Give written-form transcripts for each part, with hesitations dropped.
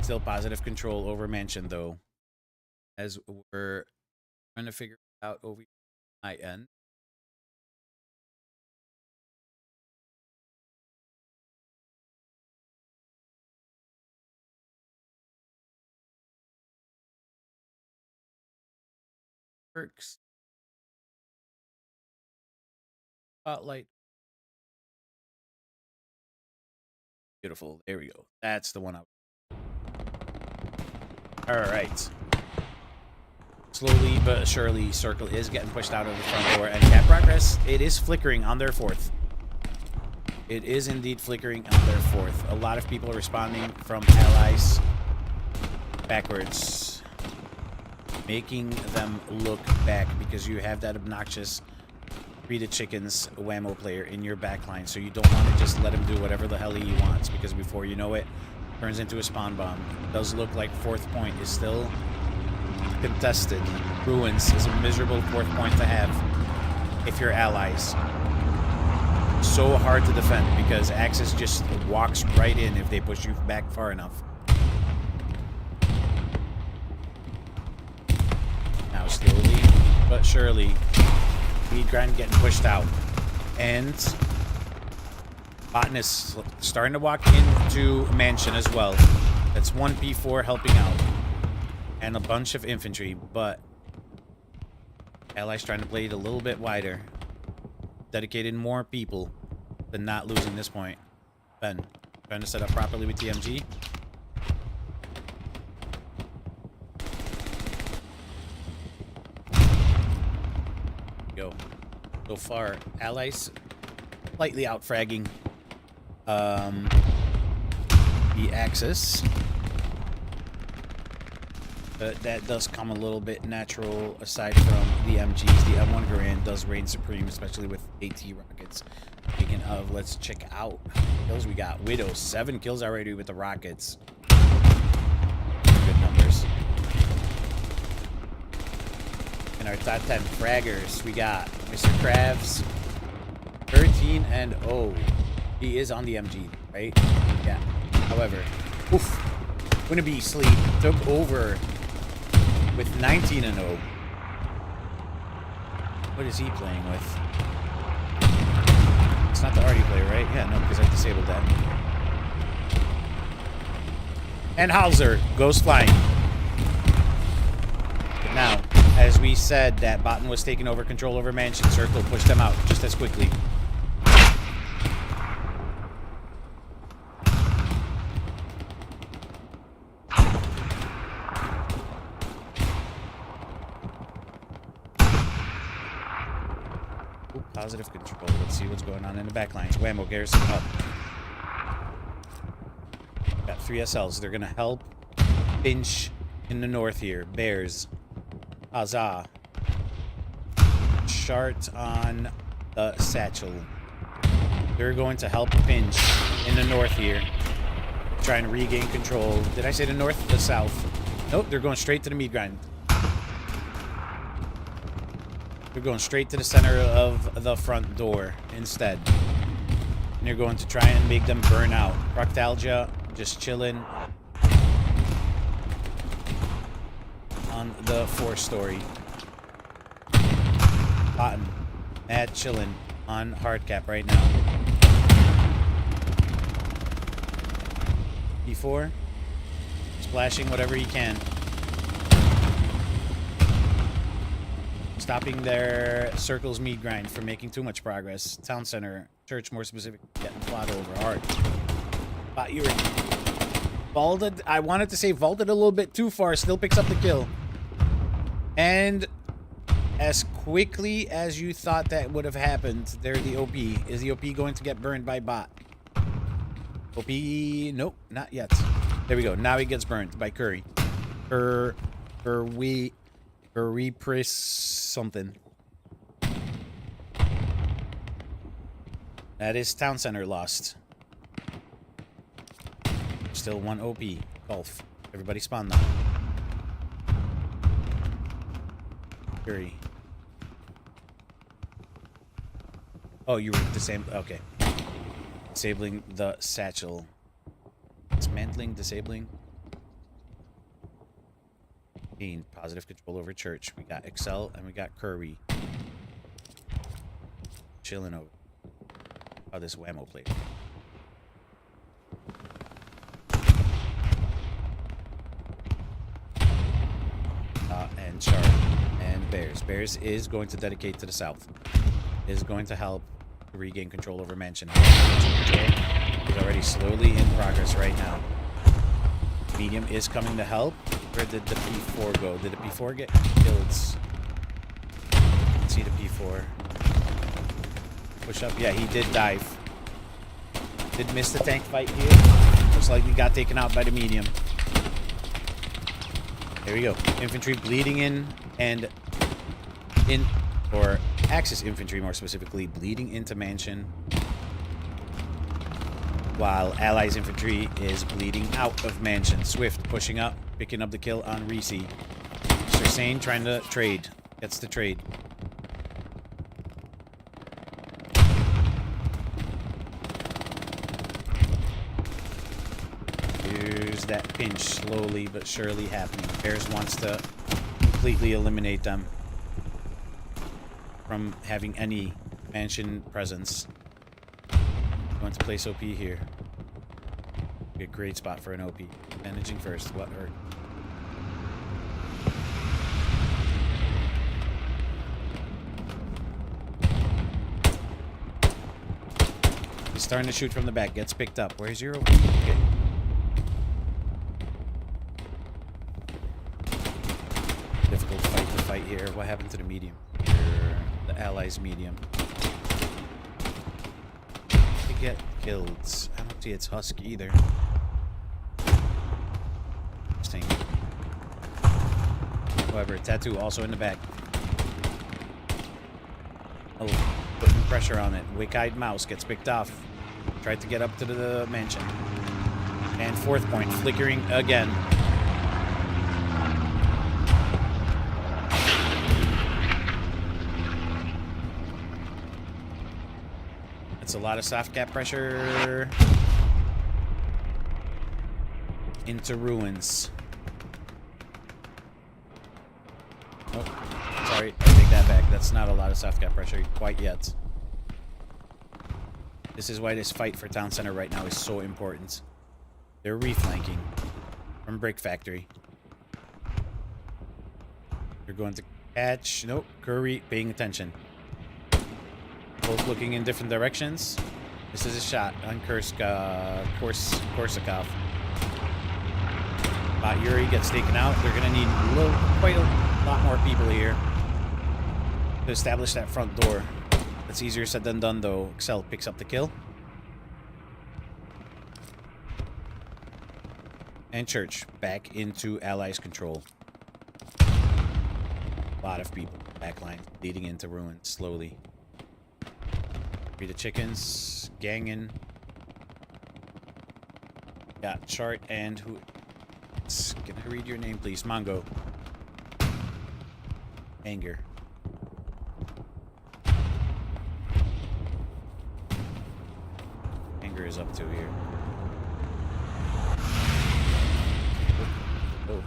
Still positive control over Mansion, though, as we're trying to figure it out over my end. Works. Spotlight. Beautiful. There we go. That's the one. All right. Slowly but surely, Circle is getting pushed out of the front door, and Cat Progress, it is flickering on their fourth. It is indeed flickering on their fourth. A lot of people are responding from allies backwards, making them look back because you have that obnoxious Rita Chickens whammo player in your backline, so you don't want to just let him do whatever the hell he wants, because before you know it, turns into a spawn bomb. It does look like fourth point is still contested. Ruins is a miserable fourth point to have if you're allies. So hard to defend because Axis just walks right in if they push you back far enough. Now slowly but surely, Meat Grind getting pushed out. And Botn is starting to walk into Mansion as well. That's one P4 helping out. And a bunch of infantry, but allies trying to play it a little bit wider. Dedicated more people than not losing this point. Ben, trying to set up properly with TMG. Go. So far, allies slightly out fragging the Axis. But that does come a little bit natural aside from the MGs. The M1 Garand does reign supreme, especially with AT rockets. Speaking of, let's check out kills we got. Widow, 7 kills already with the rockets. Good numbers. In our top 10 fraggers, we got Mr. Krabs, 13 and 0. He is on the MG, right? Yeah. However, Winneby Sleep took over with 19 and 0. What is he playing with? It's not the Artie player, right? Yeah, no, because I disabled that. And Hauser goes flying. But now, as we said, that Botn was taking over control over Mansion. Circle pushed them out just as quickly. Positive control. Let's see what's going on in the backlines. Whammo, Garrison up. Got 3 SLs. They're going to help Pinch in the north here. Bears. Huzzah. Chart on the Satchel. They're going to help Pinch in the north here. Try and regain control. Did I say the north or the south? Nope, they're going straight to the meat grind. They're going straight to the center of the front door instead. And you're going to try and make them burn out. Proctalgia just chilling on the 4-story. Botn, mad chilling on hardcap right now. P4, splashing whatever he can. Stopping their Circle's meat grind from making too much progress. Town center, church more specific, getting fought over hard. But you're vaulted. I wanted to say vaulted a little bit too far. Still picks up the kill. And as quickly as you thought that would have happened, there the OP. Is the OP going to get burned by bot? OP, nope, not yet. There we go. Now he gets burned by Curry. Repris something. That is town center lost. Still 1 OP. Golf. Everybody spawn now. Curry. Oh, you were disabling. Okay. Disabling the satchel. Dismantling, disabling. Gained positive control over Church. We got Excel and we got Curry. Chilling over. Oh, this whammo plate. And Sharp and Bears. Bears is going to dedicate to the south. Is going to help regain control over Mansion. He's already slowly in progress right now. Medium is coming to help. Where did the P4 go? Did the P4 get killed? Let's see the P4. Push up. Yeah, he did dive. Did miss the tank fight here. Most likely got taken out by the medium. There we go. Infantry bleeding in and in, or Axis infantry more specifically, bleeding into Mansion. While Allies infantry is bleeding out of Mansion. Swift pushing up, picking up the kill on Reese. Mr. Sane trying to trade. Gets the trade. Here's that pinch slowly but surely happening. Bears wants to completely eliminate them from having any Mansion presence. Going to place OP here. Be a great spot for an OP. Managing first. What hurt? He's starting to shoot from the back. Gets picked up. Where's your OP? Okay. Difficult fight to fight here. What happened to the medium? Here, the Allies medium. Get killed. I don't see its husk either. Interesting. However, Tattoo also in the back. Oh, putting pressure on it. Wick-eyed Mouse gets picked off. Tried to get up to the Mansion. And fourth point, flickering again. It's a lot of soft cap pressure into ruins. Oh, sorry, I take that back. That's not a lot of soft cap pressure quite yet. This is why this fight for Town Center right now is so important. They're reflanking from Brick Factory. They're going to catch. Nope, Curry paying attention. Both looking in different directions. This is a shot on Korsakov. Yuri gets taken out. They're going to need quite a lot more people here to establish that front door. That's easier said than done, though. Excel picks up the kill. And Church back into Allies control. A lot of people. Backline leading into ruins slowly. Be the chickens ganging. Got Chart and who? Can I read your name, please? Mongo. Anger. Anger is up to here. Oh.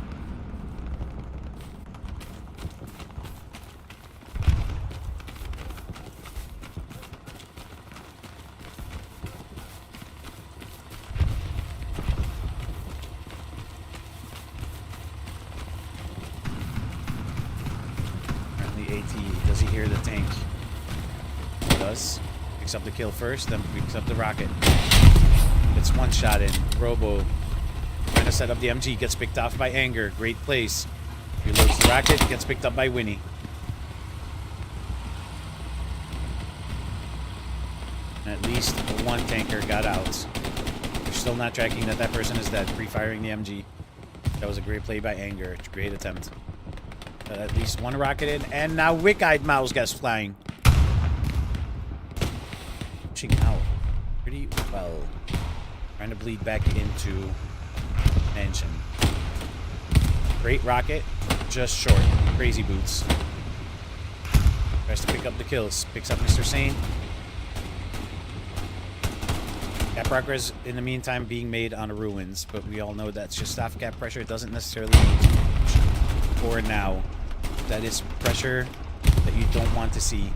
Does he hear the tank? He does. Picks up the kill first, then picks up the rocket. Gets one shot in. Robo trying to set up the MG. Gets picked off by Anger. Great place. Reloads the rocket. Gets picked up by Winnie. And at least one tanker got out. We're still not tracking that person is dead. Pre-firing the MG. That was a great play by Anger. Great attempt. At least one rocket in, and now Wick-eyed Mouse gets flying. Pushing out pretty well. Trying to bleed back into Mansion. Great rocket, just short. Crazy boots. Tries to pick up the kills. Picks up Mr. Sane. Cap rocker is, in the meantime, being made on the ruins, but we all know that's just soft cap pressure. It doesn't necessarily mean too much. or now. That is pressure that you don't want to see.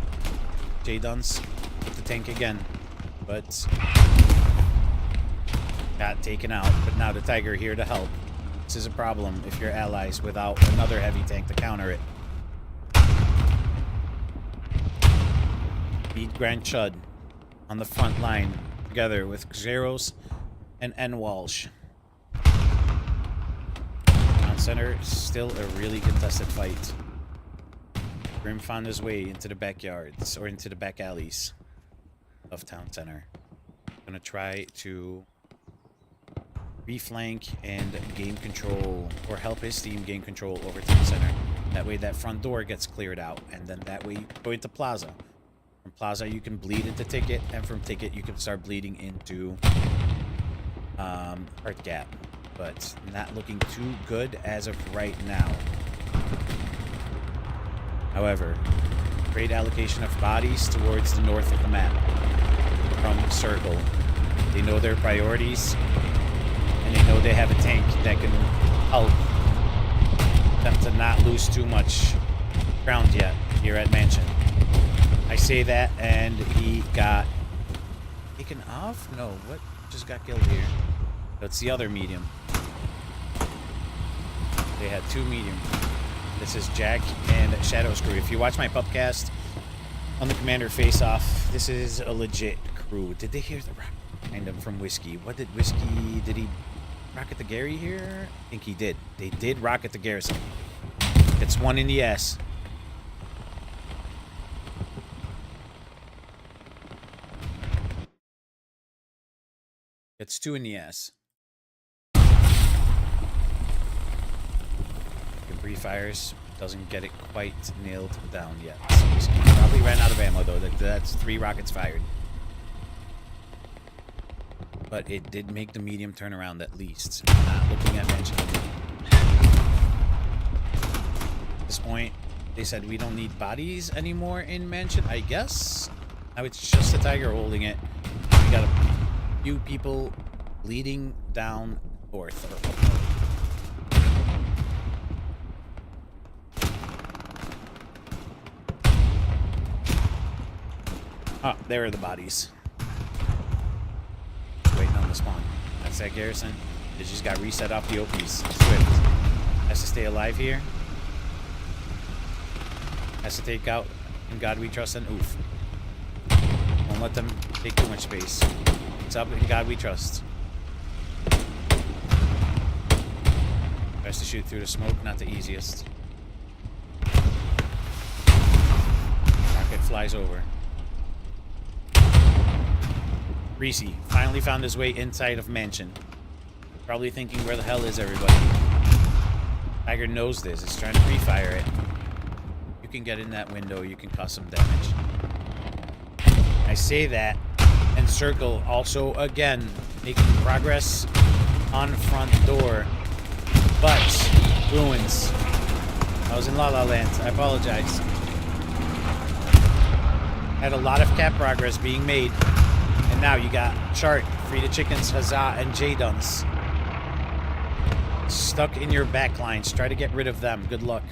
J-Duns with the tank again, but got taken out. But now the Tiger here to help. This is a problem if you're allies without another heavy tank to counter it. Beat Grand Chud on the front line together with Xeros and N. Walsh. On center, still a really contested fight. Grim found his way into the backyards, or into the back alleys of Town Center. Gonna try to reflank and gain control, or help his team gain control over Town Center. That way that front door gets cleared out, and then that way you go into Plaza. From Plaza you can bleed into Ticket, and from Ticket you can start bleeding into Heart Gap. But not looking too good as of right now. However, great allocation of bodies towards the north of the map from Circle. They know their priorities, and they know they have a tank that can help them to not lose too much ground yet here at Mansion. I say that, and he got taken off? No, what just got killed here? That's the other medium. They had two medium. This is Jack and Shadow's crew. If you watch my pubcast on the Commander Face-Off, this is a legit crew. Did they hear the rock behind them from Whiskey? What did Whiskey... Did he rocket the Gary here? I think he did. They did rocket the Garrison. It's one in the ass. It's two in the ass. Pre-fires doesn't get it quite nailed down yet. Whiskey probably ran out of ammo though. That's 3 rockets fired. But it did make the medium turn around at least. Not looking at Mansion. At this point, they said we don't need bodies anymore in Mansion, I guess. Now it's just the Tiger holding it. We got a few people bleeding down north or up north. Oh, there are the bodies. Waiting on the spawn. That's that Garrison. They just got reset off the OPs. Swift. Has to stay alive here. Has to take out In God We Trust and Oof. Won't let them take too much space. It's up In God We Trust. Tries to shoot through the smoke, not the easiest. Rocket flies over. Reese finally found his way inside of Mansion. Probably thinking, where the hell is everybody? Tiger knows this. It's trying to pre-fire it. You can get in that window. You can cause some damage. I say that. And Circle also, again, making progress on front door. But, Ruins. I was in La La Land. I apologize. Had a lot of cap progress being made. And now you got Chart, Free the Chickens, Huzzah, and J-Duns. Stuck in your backlines. Try to get rid of them. Good luck.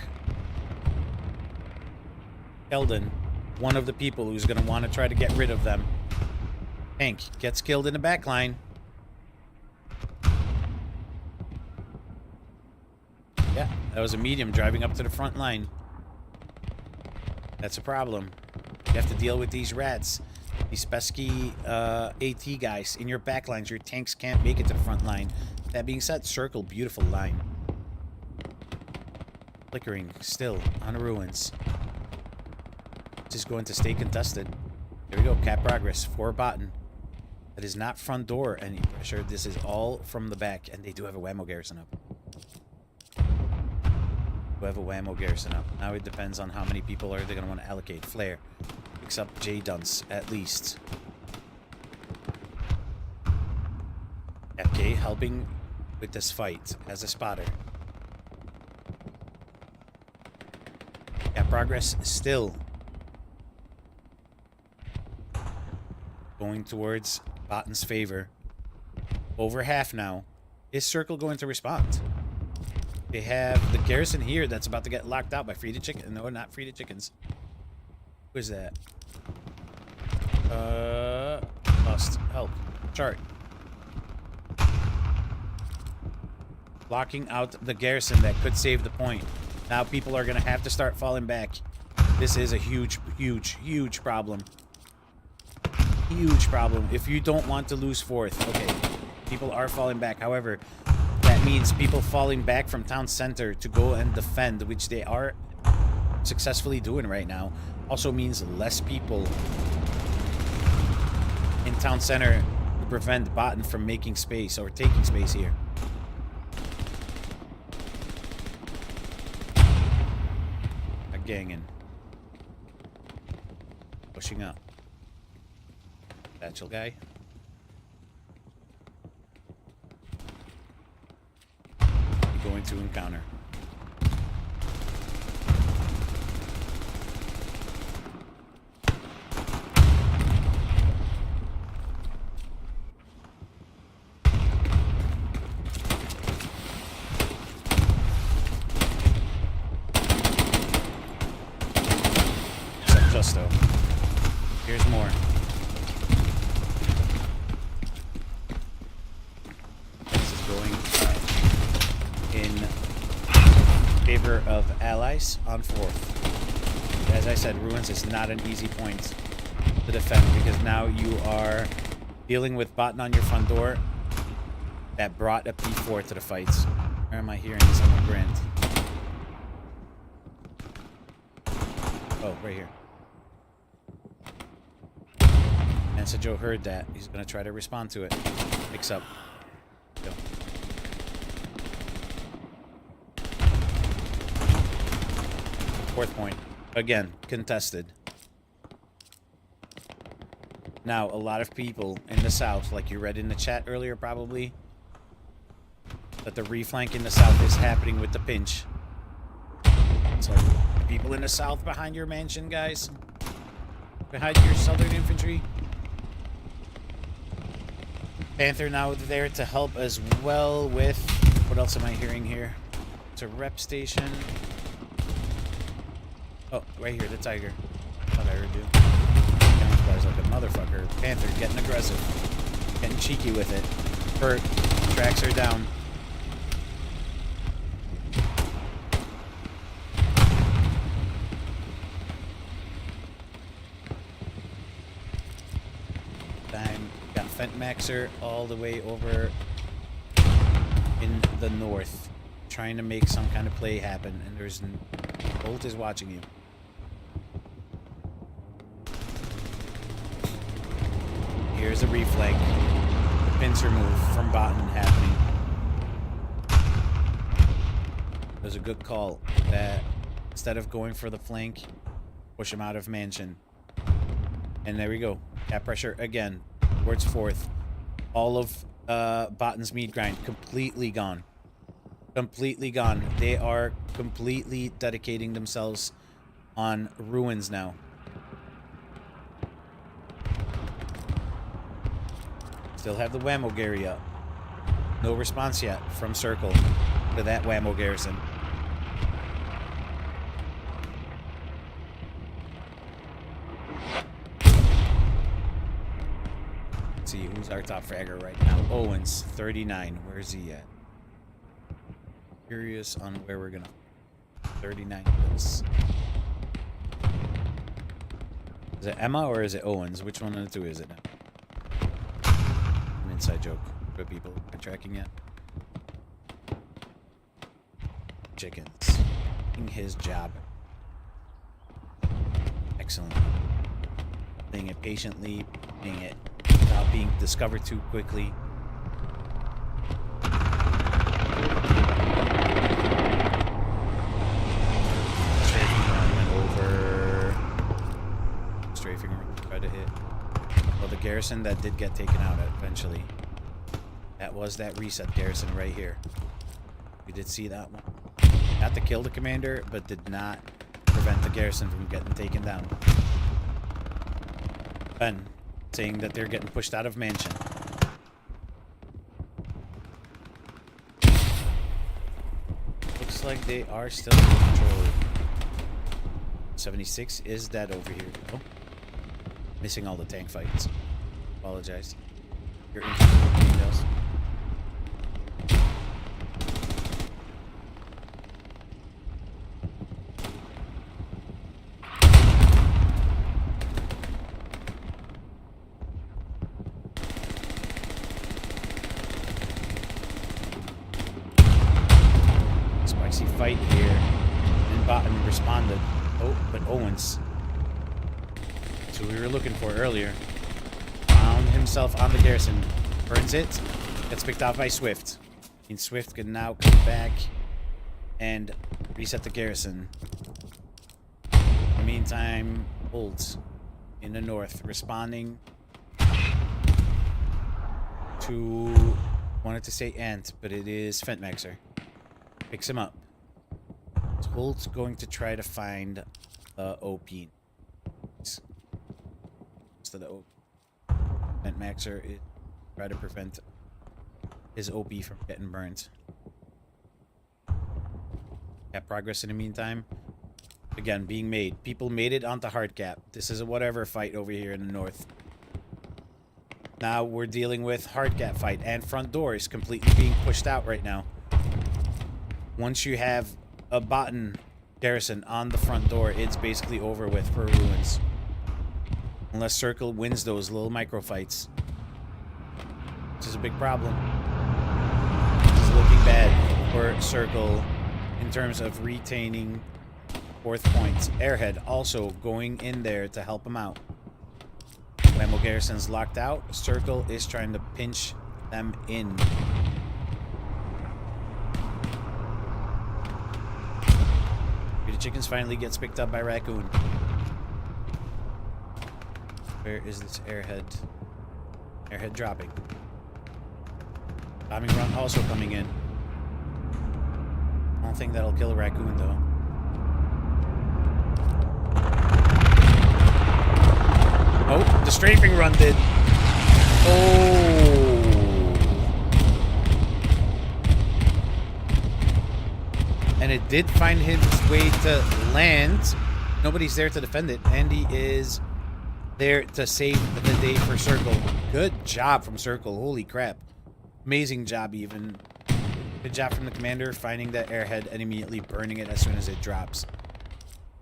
Keldon, one of the people who's going to want to try to get rid of them. Hank gets killed in the backline. Yeah, that was a medium driving up to the front line. That's a problem. You have to deal with these rats. These pesky AT guys in your backlines. Your tanks can't make it to the front line. That being said, Circle, beautiful line. Flickering, still on the Ruins. This is going to stay contested. There we go, cap progress for Botn. That is not front door any pressure. This is all from the back, and they do have a Whammo Garrison up. We have a Whammo Garrison up. Now it depends on how many people are they going to want to allocate. Flare. Picks up J-Duns, at least. FK helping with this fight as a spotter. Got progress still. Going towards Botn's favor. Over half now. Is Circle going to respond? They have the garrison here that's about to get locked out by free-to chicken. No, not free-to chickens. Who is that? Lost. Help. Chart. Blocking out the garrison that could save the point. Now people are going to have to start falling back. This is a huge, huge, huge problem. Huge problem. If you don't want to lose fourth, okay, people are falling back. However, that means people falling back from town center to go and defend, which they are successfully doing right now. Also means less people in town center to prevent Botn from making space or taking space here. A gangin'. Pushing up. Satchel guy. Going to encounter. Justo. Here's more. This is going in favor of allies on fourth. As I said, Ruins is not an easy point to defend because now you are dealing with Botn on your front door that brought a P4 to the fights. Where am I hearing someone grand? Oh, right here. Mensa Joe heard that. He's going to try to respond to it. Mix up. Go. Fourth point. Again, contested. Now, a lot of people in the south, like you read in the chat earlier probably, that the reflank in the south is happening with the pinch. So, people in the south behind your mansion, guys. Behind your southern infantry. Panther now there to help as well with... What else am I hearing here? It's a rep station. Oh, right here, the tiger. Thought I heard you. Camouflage like a motherfucker. Panther getting aggressive. Getting cheeky with it. Bert, tracks her down. Maxer all the way over in the north, trying to make some kind of play happen, and there's Bolt is watching you. Here's a reflank, the pincer move from Botn happening. It was a good call that instead of going for the flank, push him out of mansion. And there we go, cap pressure again. Towards fourth. All of Botn's meat grind completely gone. Completely gone. They are completely dedicating themselves on Ruins now. Still have the Whammo Gary up. No response yet from Circle to that Whammo garrison. See who's our top fragger right now. Owens, 39. Where's he at? Curious on where we're gonna. 39 is. Is it Emma or is it Owens? Which one of the two is it now? An inside joke for people who are tracking yet. Chickens. Doing his job. Excellent. Playing it patiently, playing it without being discovered too quickly. Strafing tried to hit. Well, the garrison that did get taken out eventually. That was that reset garrison right here. We did see that one. Not to kill the commander, but did not prevent the garrison from getting taken down. Ben saying that they're getting pushed out of mansion. Look like they are still in control. 76 is dead over here, though. Missing all the tank fights. Apologize. You're in details. Spicy fight here. And Botn responded. Oh, but Owens. That's what we were looking for earlier. Found himself on the garrison. Burns it. Gets picked off by Swift. And Swift can now come back and reset the garrison. In the meantime, Bolts in the north responding to, wanted to say Ant, but it is Fentmaxer. Picks him up. Bolt's going to try to find the OP. To the OP. Fentmaxer is try to prevent his OP from getting burnt. Got progress in the meantime. Again, being made. People made it onto hard cap. This is a whatever fight over here in the north. Now we're dealing with hard cap fight, and front door is completely being pushed out right now. Once you have a Botn garrison on the front door, it's basically over with for Ruins. Unless Circle wins those little micro fights. Which is a big problem. This is looking bad for Circle in terms of retaining 4th points. Airhead also going in there to help him out. Lamo Garrison's locked out. Circle is trying to pinch them in. The chickens finally gets picked up by Raccoon. Where is this airhead? Airhead dropping. Bombing run also coming in. I don't think that'll kill a Raccoon though. Oh, the strafing run did. Oh. And it did find his way to land. Nobody's there to defend it. Andy is there to save the day for Circle. Good job from Circle. Holy crap. Amazing job even. Good job from the commander finding that airhead and immediately burning it as soon as it drops.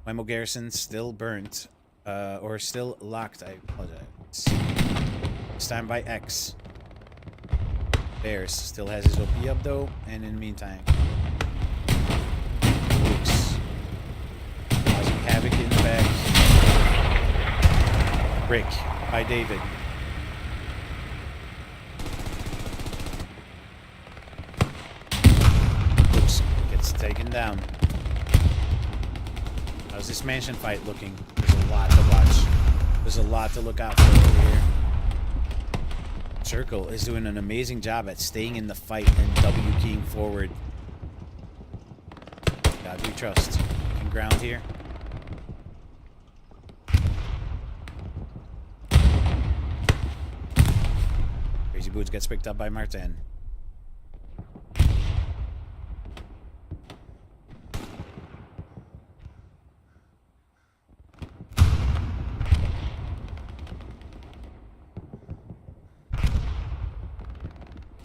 Memo Garrison still burnt. Or still locked, I apologize. This time by X. Bears still has his OP up though, and in the meantime, Luke's causing havoc in the back. Brick by David. Luke's gets taken down. How's this mansion fight looking? There's a lot to watch. There's a lot to look out for over here. Circle is doing an amazing job at staying in the fight and W keying forward. God we trust. Making ground here. Crazy Boots gets picked up by Martin.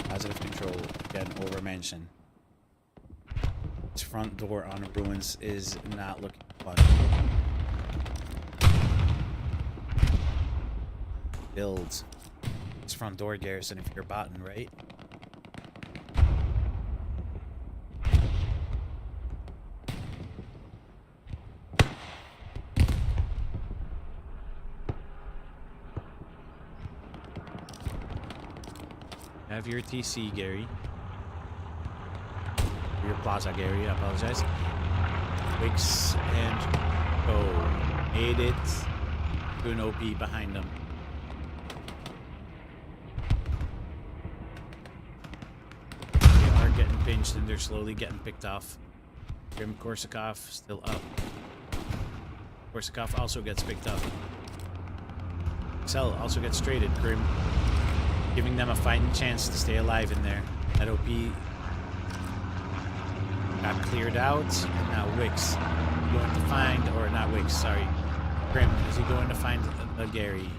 Positive control, again, over mansion. This front door on Ruins is not looking fun. Builds. This front door garrison if you're Botn, right? Have your TC, Gary. Your Plaza, Gary. I apologize. Wicks and go. Made it to an OP behind them. They are getting pinched and they're slowly getting picked off. Grim Korsakov still up. Korsakov also gets picked up. Excel also gets traded. Grim giving them a fighting chance to stay alive in there. That OP got cleared out, and now Wicks going to find, or not Wicks, sorry, Grim. Is he going to find a Gary?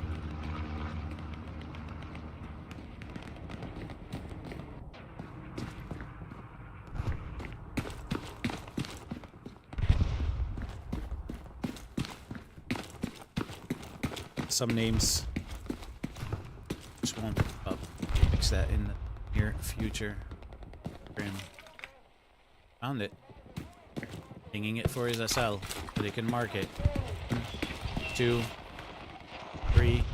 Some names just won't pop up. Fix that in the near future. Grim. Found it. Hanging it for his SL so they can mark it. 1, 2, 3.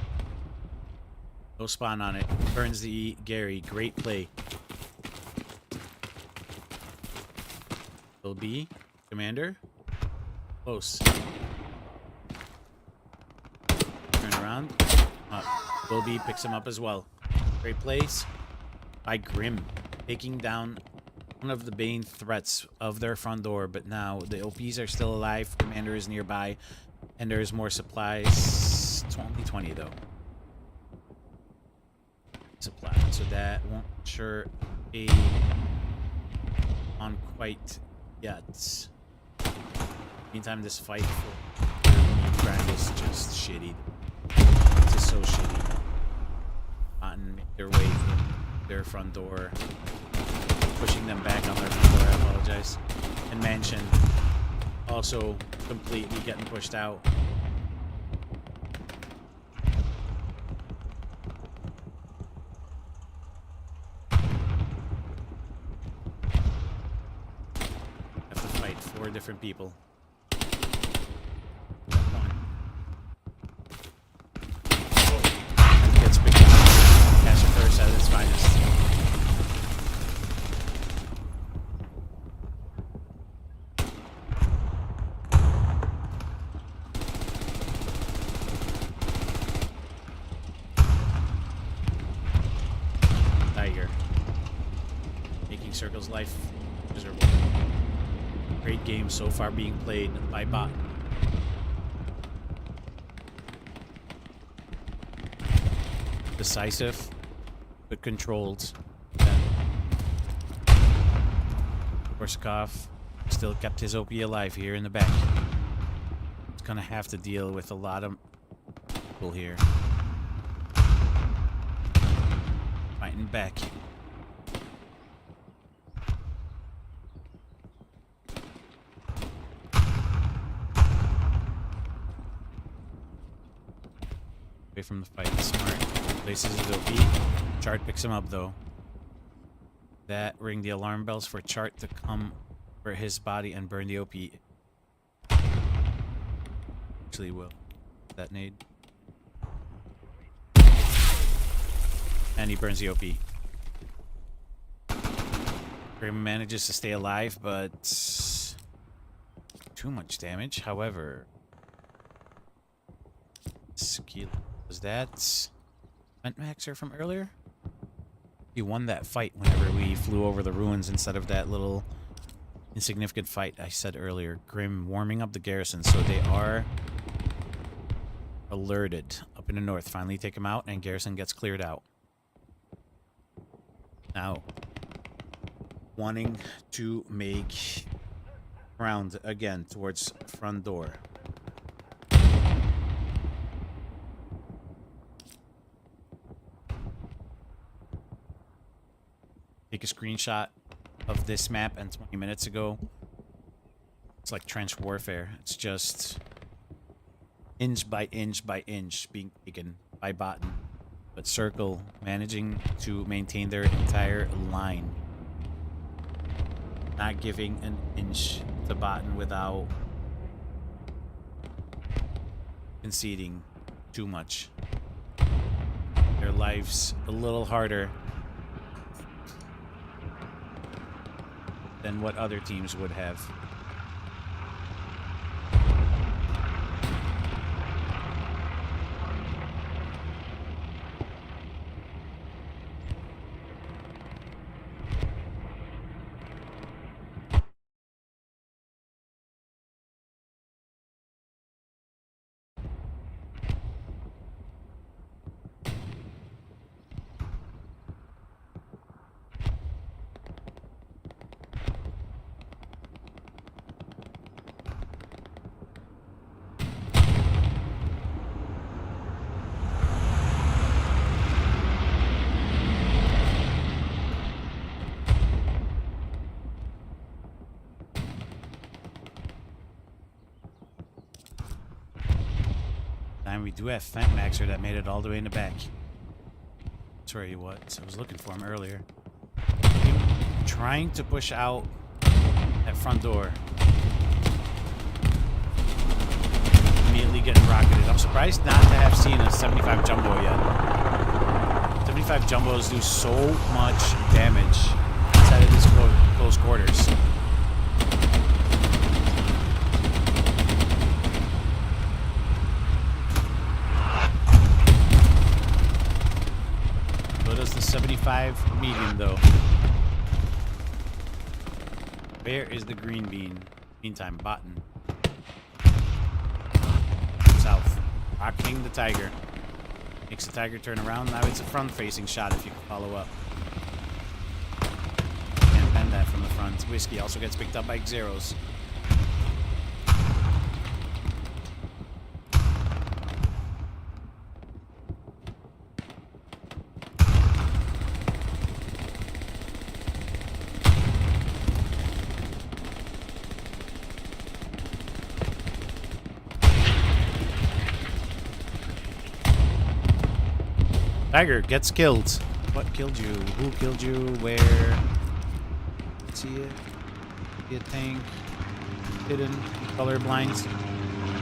No spawn on it. Burns the Gary. Great play. Will be Commander. Close. Turn around. Up. Will be picks him up as well. Great plays by Grim. Taking down one of the main threats of their front door, but now the OPs are still alive. Commander is nearby, and there's more supplies. It's only 20 though. Supply, so that won't sure be on quite yet. Meantime, this fight for grind is just shitty. It's just so shitty. Botn make their way in their front door. Pushing them back on their front door, I apologize. And Mansion also completely getting pushed out. Have to fight 4 different people. Gets picked up. Cash of Thirst at its finest. Circle's life miserable. Great game so far being played by Botn. Decisive, but controlled. Korsakoff still kept his OP alive here in the back. He's gonna have to deal with a lot of people here. Fighting back. From the fight. Smart. Places his OP. Chart picks him up though. That ring the alarm bells for Chart to come for his body and burn the OP. Actually will. That nade. And he burns the OP. Grim manages to stay alive, but too much damage. However, skill. Was that Vent Maxer from earlier? He won that fight whenever we flew over the ruins instead of that little insignificant fight I said earlier. Grim warming up the garrison, so they are alerted up in the north. Finally take him out, and garrison gets cleared out. Now, wanting to make round again towards front door. Take a screenshot of this map, and 20 minutes ago, it's like trench warfare. It's just inch by inch by inch being taken by Botn. But Circle managing to maintain their entire line. Not giving an inch to Botn without conceding too much. Their lives a little harder than what other teams would have. time we do have Fent Maxer that made it all the way in the back. That's where he was. I was looking for him earlier. Trying to push out that front door. Immediately getting rocketed. I'm surprised not to have seen a 75 jumbo yet. 75 jumbos do so much damage inside of these close quarters. So does the 75 medium though. Where is the green bean? Meantime, Botn. South. Rocking the Tiger. Makes the Tiger turn around. Now it's a front-facing shot if you can follow up. Can't bend that from the front. Whiskey also gets picked up by Xeros. Tiger gets killed. What killed you? Who killed you? Where? See it? See a tank? Hidden? Colorblind?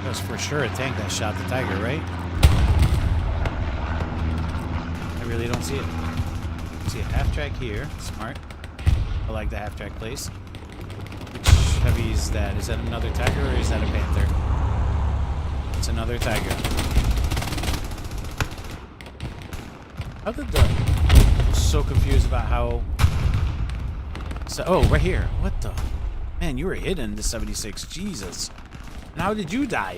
That was for sure a tank that shot the Tiger, right? I really don't see it. I see a half track here. Smart. I like the half track place. Which heavy is that? Is that another Tiger or is that a Panther? It's another Tiger. How did the... I'm so confused about how... So, oh, right here. What the... Man, you were hidden, the 76. Jesus. And how did you die?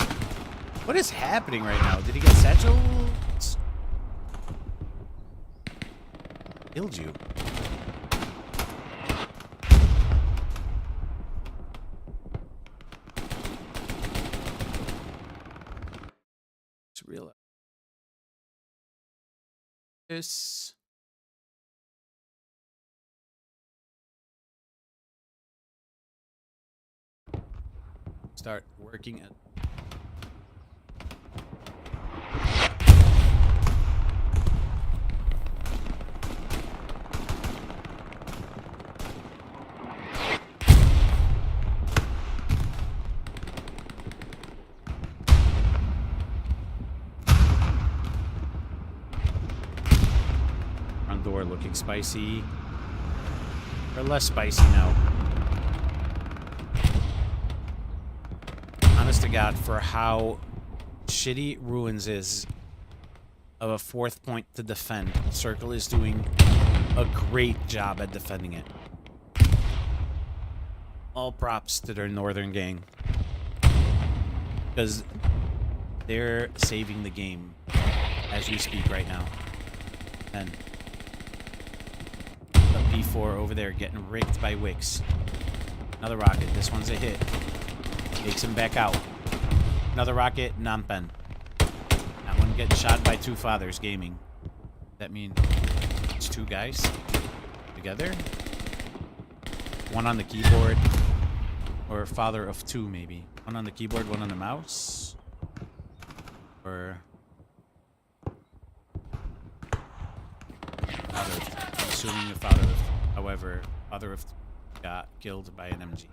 What is happening right now? Did he get satchel? Killed you. It's real. This. Start working at. Door looking spicy, or less spicy now. Honest to God, for how shitty Ruins is of a 4th point to defend, Circle is doing a great job at defending it. All props to their northern gang, because they're saving the game as we speak right now. And P4 over there getting rigged by Wicks. Another rocket. This one's a hit. Takes him back out. Another rocket. Nampen. That one getting shot by Two Fathers Gaming. That means it's 2 guys together. One on the keyboard. Or father of 2 maybe. One on the keyboard, one on the mouse. Or... assuming the father of, however, father of got killed by an MG.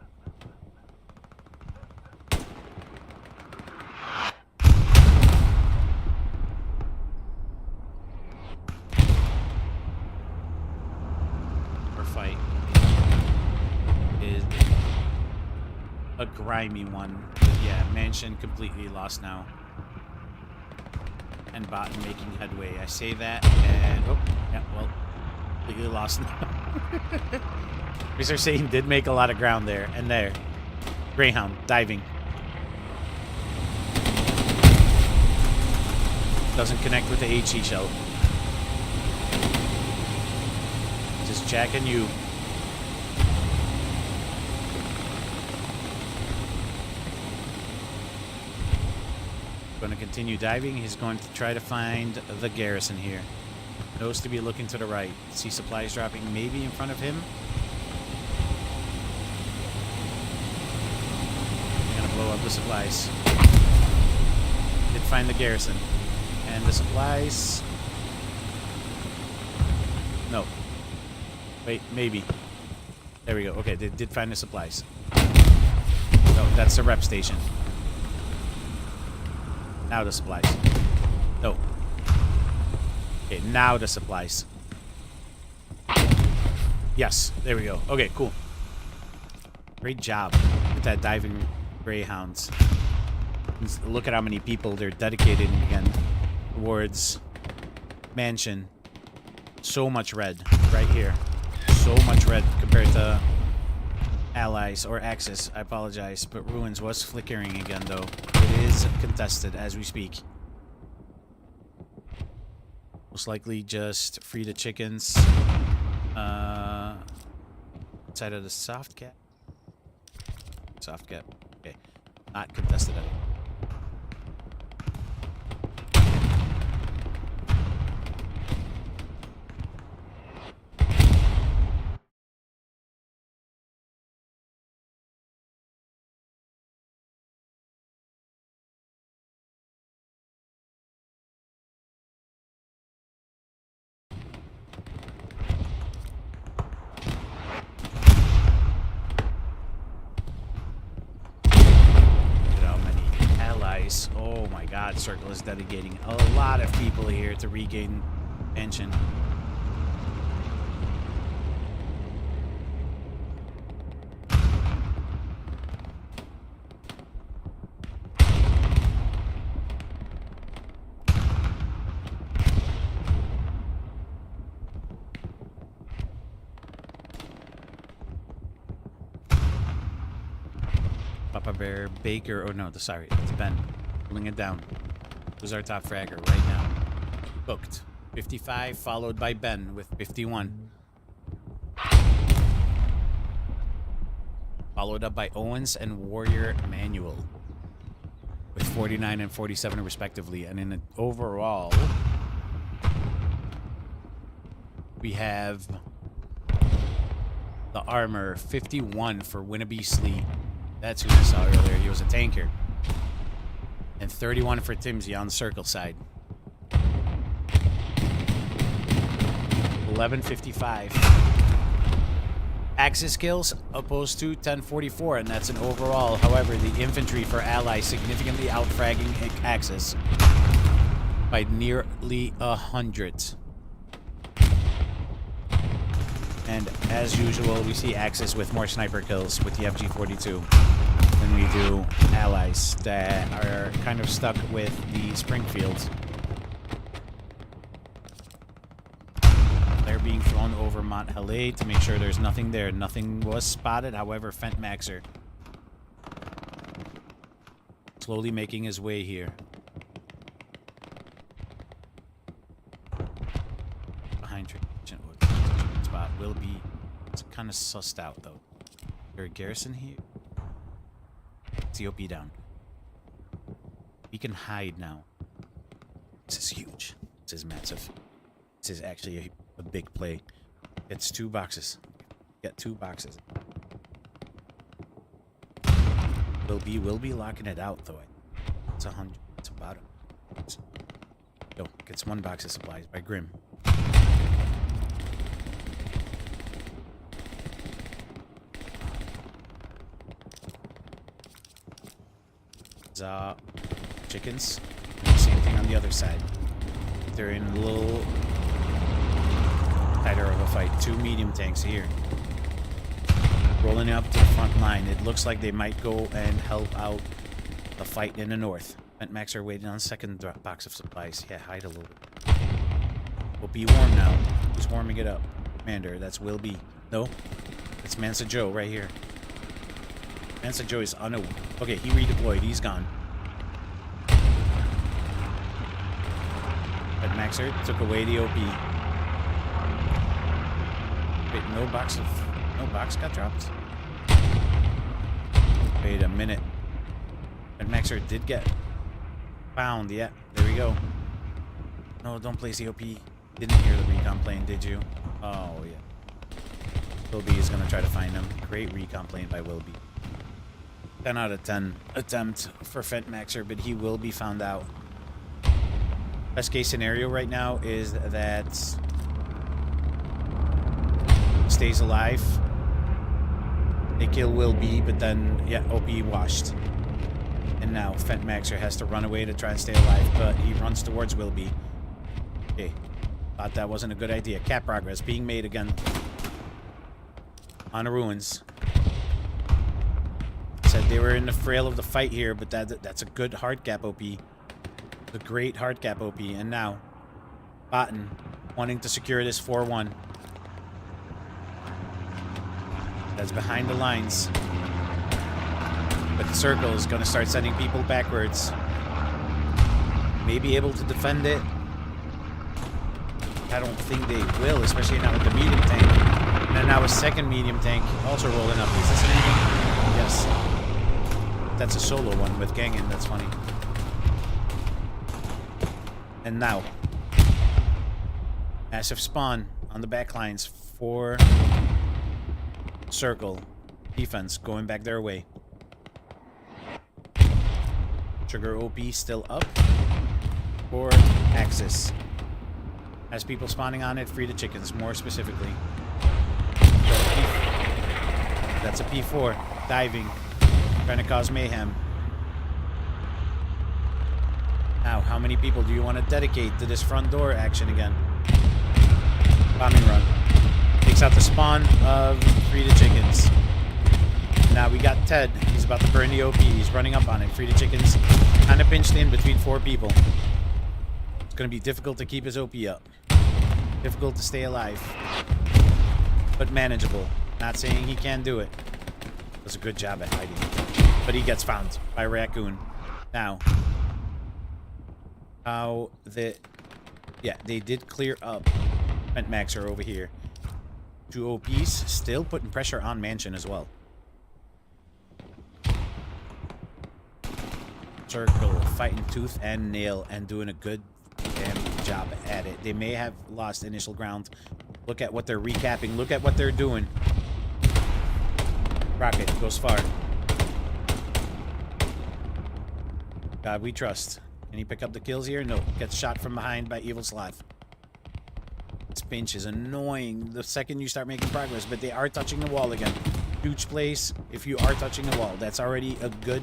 Our fight is a grimy one. But yeah, Mansion completely lost now. And Botn making headway. I say that and oh, yeah, well. Completely lost now. Mr. Satan did make a lot of ground there. And there. Greyhound diving. Doesn't connect with the HE shell. Just jacking you. Going to continue diving. He's going to try to find the garrison here. Knows to be looking to the right. See supplies dropping maybe in front of him. Gonna blow up the supplies. Hit find the garrison. And the supplies... No. Wait, maybe. There we go. Okay, they did find the supplies. No, that's the rep station. Now the supplies. No. Okay, now the supplies. Yes, there we go. Okay, cool. Great job with that diving greyhounds. Look at how many people they're dedicated again towards mansion. So much red right here. So much red compared to allies or Axis. I apologize, but ruins was flickering again though. It is contested as we speak. Most likely just free the chickens. Outside of the soft cap. Soft cap. Okay. Not contested at all. Oh my god, Circle is dedicating a lot of people here to regain pension. Papa Bear, Baker, oh no, sorry, it's Ben. Pulling it down. Who's our top fragger right now? Booked. 55, followed by Ben with 51. Followed up by Owens and Warrior Manual with 49 and 47 respectively. And in the overall, we have the armor 51 for Winneby Sleep. That's who I saw earlier. He was a tanker. And 31 for Timsy on the Circle side. 1155. Axis kills opposed to 1044, and that's an overall. However, the infantry for Allies significantly outfragging Axis by nearly 100. And as usual, we see Axis with more sniper kills with the FG-42 than we do Allies that are kind of stuck with the Springfields. They're being thrown over Mont Helay to make sure there's nothing there. Nothing was spotted, however, Fentmaxer slowly making his way here. Behind Trainstation spot will be... It's kind of sussed out, though. Is there a garrison here? COP down. We can hide now. This is huge. This is massive. This is actually a big play. It's 2 boxes. Get 2 boxes. We'll be locking it out though. It's 100. It's about it. Yo, gets 1 box of supplies by Grim. Chickens. Same thing on the other side. They're in a little tighter of a fight. 2 medium tanks here. Rolling up to the front line. It looks like they might go and help out the fight in the north. Ventmax are waiting on second box of supplies. Yeah, hide a little bit. We'll be warm now. Who's warming it up? Commander, that's Will B. No, it's Mansa Joe right here. Mansa Joe is okay, he redeployed. He's gone. But Maxer took away the OP. Wait, no box got dropped. Wait a minute. But Maxer did get found. Yeah, there we go. No, don't place the OP. Didn't hear the recon plane, did you? Oh, yeah. Wilby is going to try to find him. Great recon plane by Wilby. 10 out of 10 attempt for Fentmaxer, but he will be found out. Best case scenario right now is that stays alive. They kill Will B, but then, yeah, OP washed. And now Fentmaxer has to run away to try and stay alive, but he runs towards Will B. Okay. Thought that wasn't a good idea. Cap progress being made again. On the ruins. Said they were in the frail of the fight here, but that's a good hard cap OP. A great hard cap OP. And now, Botn wanting to secure this 4-1. That's behind the lines. But the circle is going to start sending people backwards. May be able to defend it. I don't think they will, especially now with the medium tank. And then now a second medium tank also rolling up. Is this an ending? Yes. That's a solo one with Gangan. That's funny. And now, massive spawn on the back lines for circle defense going back their way. Sugar OP still up for Axis. Has people spawning on it, free the chickens, more specifically. That's a P4. Diving. Trying to cause mayhem. Now, how many people do you want to dedicate to this front door action again? Bombing run. Takes out the spawn of free the chickens. Now we got Ted. He's about to burn the OP. He's running up on it. Free the chickens. Kind of pinched in between 4 people. It's going to be difficult to keep his OP up. Difficult to stay alive. But manageable. Not saying he can't do it. Does a good job at hiding. But he gets found by Raccoon. Now. How the... Yeah, they did clear up Fentmaxer over here. 2 OPs. Still putting pressure on Mansion as well. Circle fighting tooth and nail and doing a good damn job at it. They may have lost initial ground. Look at what they're recapping. Look at what they're doing. Rocket goes far. God, we trust. Can he pick up the kills here? No. Gets shot from behind by Evil Sloth. This pinch is annoying the second you start making progress, but they are touching the wall again. Huge place if you are touching the wall. That's already a good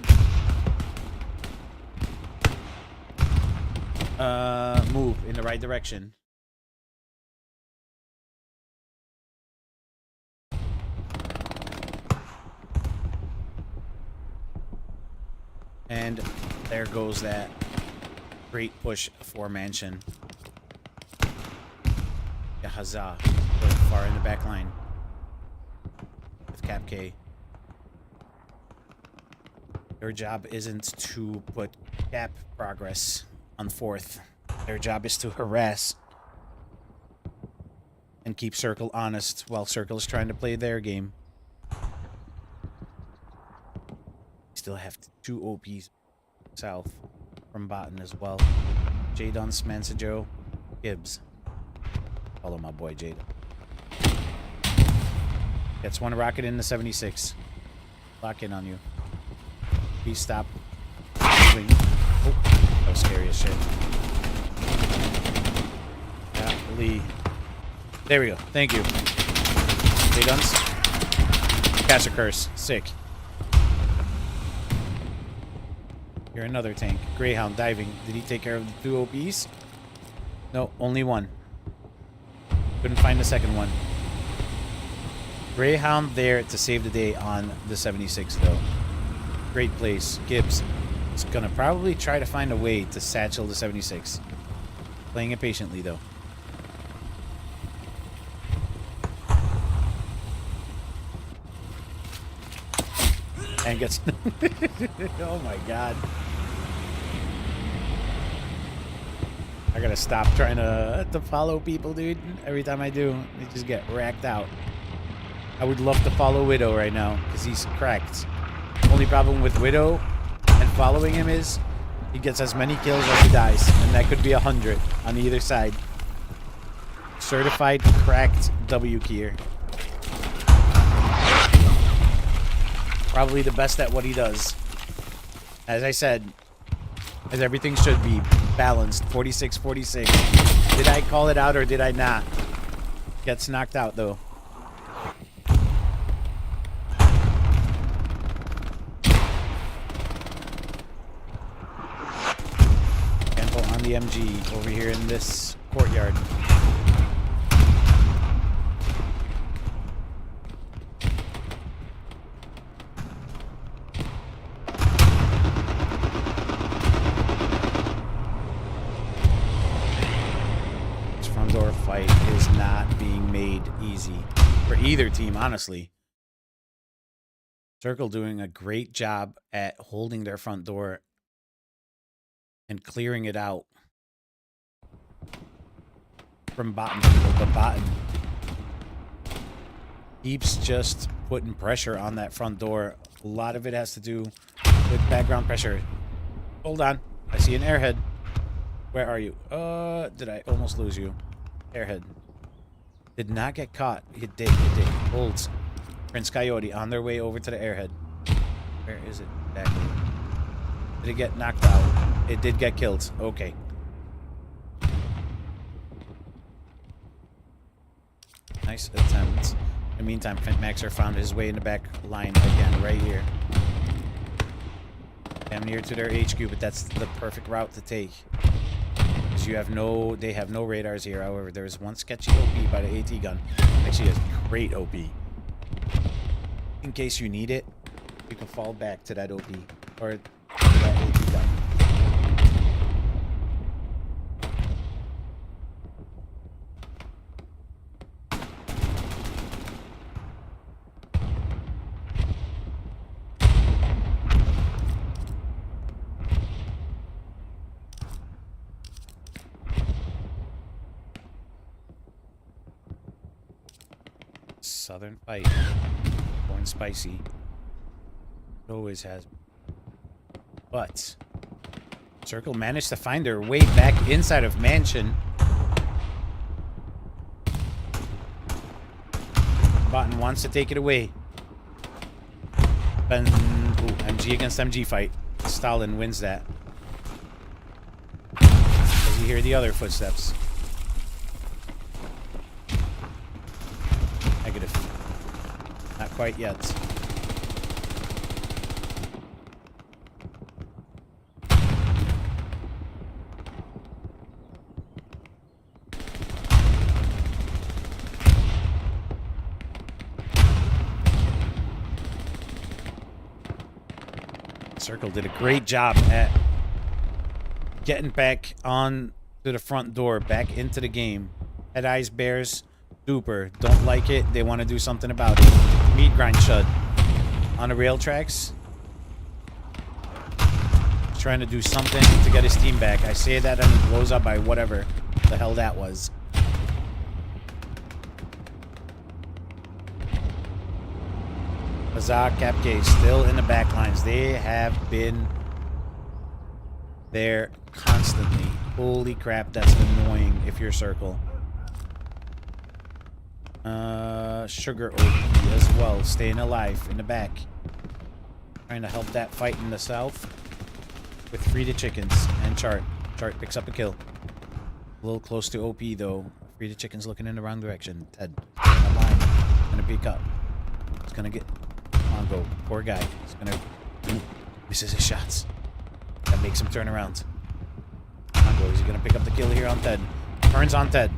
move in the right direction. And there goes that great push for Mansion. Yeah, huzzah. Far in the back line. With Cap K. Their job isn't to put Cap progress on 4th. Their job is to harass and keep Circle honest while Circle is trying to play their game. Still have 2 OPs south from Botn as well. Jadon, Smansajo, Gibbs. Follow my boy Jada. Gets 1 rocket in the 76. Lock in on you. Please stop. Swing. Oh, that was scary as shit. Yeah, Lee. There we go. Thank you. Jadons. Cast a curse. Sick. You're another tank. Greyhound diving. Did he take care of the 2 OPs? No, only 1. Couldn't find the second one. Greyhound there to save the day on the 76 though. Great place. Gibbs is gonna probably try to find a way to satchel the 76. Playing it patiently though. And gets... Oh my god. I gotta stop trying to follow people, dude. Every time I do, they just get racked out. I would love to follow Widow right now, because he's cracked. Only problem with Widow and following him is he gets as many kills as he dies. And that could be 100 on either side. Certified cracked W keyer. Probably the best at what he does. As I said, as everything should be. balanced. 46-46. Did I call it out or did I not? Gets knocked out though. Tempo on the MG over here in this courtyard. Door fight is not being made easy for either team, honestly. Circle doing a great job at holding their front door and clearing it out from Botn people, but Botn keeps just putting pressure on that front door. A lot of it has to do with background pressure. Hold on. I see an airhead. Where are you? Did I almost lose you? Airhead. Did not get caught. It did. It did. Holds. Prince Coyote on their way over to the airhead. Where is it? Back. Did it get knocked out? It did get killed. Okay. Nice attempt. In the meantime, Maxer found his way in the back line again, right here. Damn near to their HQ, but that's the perfect route to take. You have they have no radars here. However, there is one sketchy OP by the AT gun. Actually, has great OP. In case you need it, you can fall back to that OP or that AT gun. Southern fight. Born spicy. It always has. But Circle managed to find their way back inside of Mansion. Botn wants to take it away. But MG against MG fight. Stalin wins that. As you hear the other footsteps. Negative. Not quite yet. Circle did a great job at getting back on to the front door, back into the game. Head Eyes Bears. Super. Don't like it. They want to do something about it. Meat grind shut. On the rail tracks. He's trying to do something to get his team back. I say that and he blows up by whatever the hell that was. Huzzah, Capcay still in the back lines. They have been there constantly. Holy crap, that's annoying if you're Circle. Sugar OP as well, staying alive in the back. Trying to help that fight in the south with Free the Chickens and Chart. Chart picks up a kill. A little close to OP though. Free the Chickens looking in the wrong direction. Ted, that line, gonna peek up. He's gonna get Mongo. Poor guy. He's gonna misses his shots. That makes him turn around. Mongo, is he gonna pick up the kill here on Ted? Turns on Ted.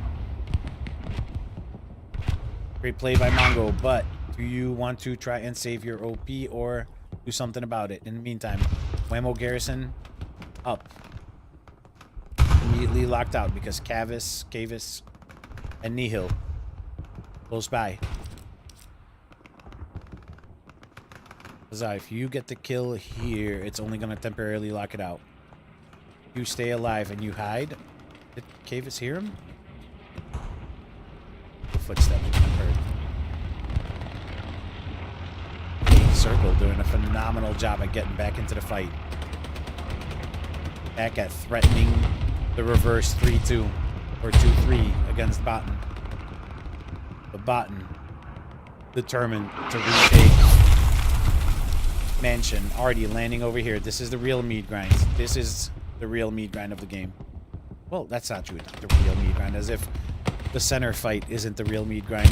Great play by Mongo, but do you want to try and save your OP or do something about it? In the meantime, Whammo Garrison up. Immediately locked out because Cavis, and Nihil close by. If you get the kill here, it's only going to temporarily lock it out. You stay alive and you hide. Did Cavis hear him? The footsteps heard. Circle doing a phenomenal job at getting back into the fight. Back at threatening the reverse 3-2 or 2-3 against Botn. But Botn determined to retake Mansion. Already landing over here. This is the real meat grind. This is the real meat grind of the game. Well, that's not true. It's not the real meat grind. As if the center fight isn't the real meat grind.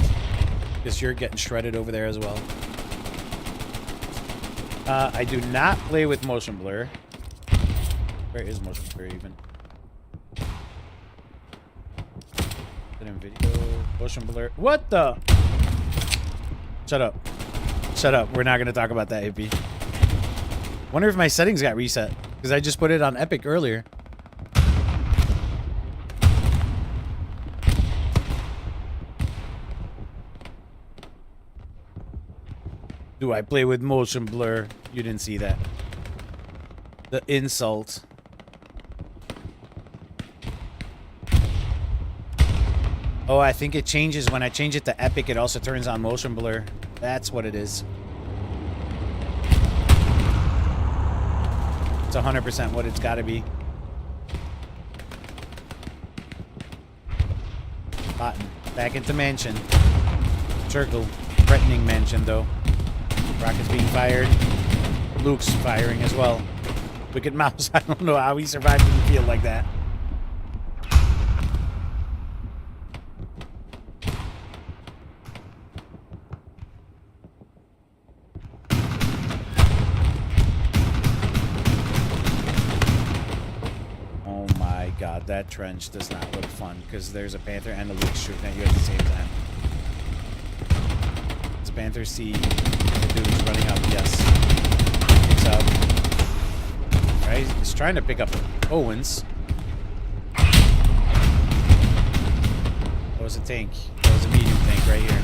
Because you're getting shredded over there as well. I do not play with motion blur. Where is motion blur even? In video, motion blur. What the? Shut up. Shut up. We're not going to talk about that, AP. Wonder if my settings got reset. Because I just put it on Epic earlier. Do I play with motion blur? You didn't see that. The insult. Oh, I think it changes. When I change it to Epic, it also turns on motion blur. That's what it is. It's 100% what it's got to be. Botn. Back into mansion. Circle. Threatening mansion, though. Rocket's being fired. Luke's firing as well. Look at Mouse. I don't know how he survived in the field like that. God, that trench does not look fun because there's a Panther and a Luke shooting at you at the same time. Does Panther see the dude's running up? Yes. Picks up. Right? He's trying to pick up Owens. That was a tank. That was a medium tank right here.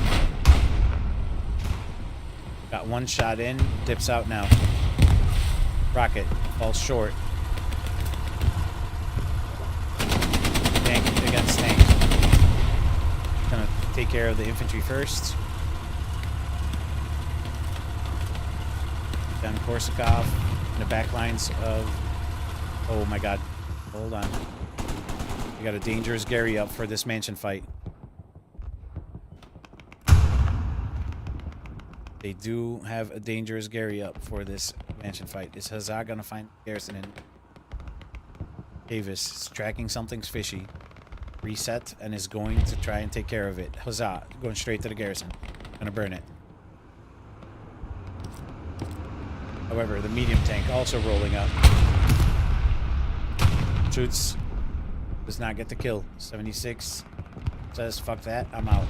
Got one shot in. Dips out now. Rocket falls short. Against tank. Gonna take care of the infantry first. Down Korsakov in the back lines of... Oh my god. Hold on. We got a dangerous Gary up for this mansion fight. They do have a dangerous Gary up for this mansion fight. Is Huzzah gonna find Garrison in? Davis is tracking something's fishy. Reset and is going to try and take care of it. Huzzah, going straight to the garrison. Gonna burn it. However, the medium tank also rolling up. Shoots. Does not get the kill. 76 says, fuck that, I'm out.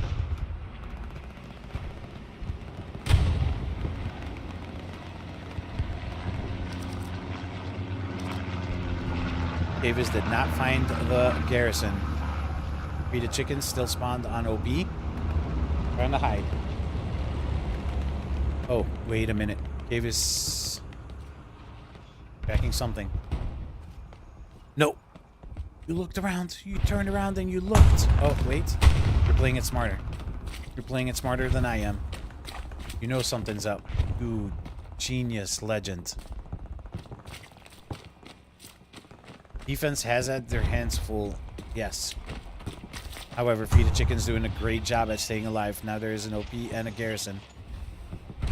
Davis did not find the garrison. Rita chickens still spawned on OB. Trying to hide. Oh, wait a minute. Davis tracking something. No. You looked around. You turned around and you looked. Oh, wait. You're playing it smarter. You're playing it smarter than I am. You know something's up. Dude, genius legend. Defense has had their hands full. Yes. However, Feed the Chicken's doing a great job at staying alive. Now there is an OP and a garrison.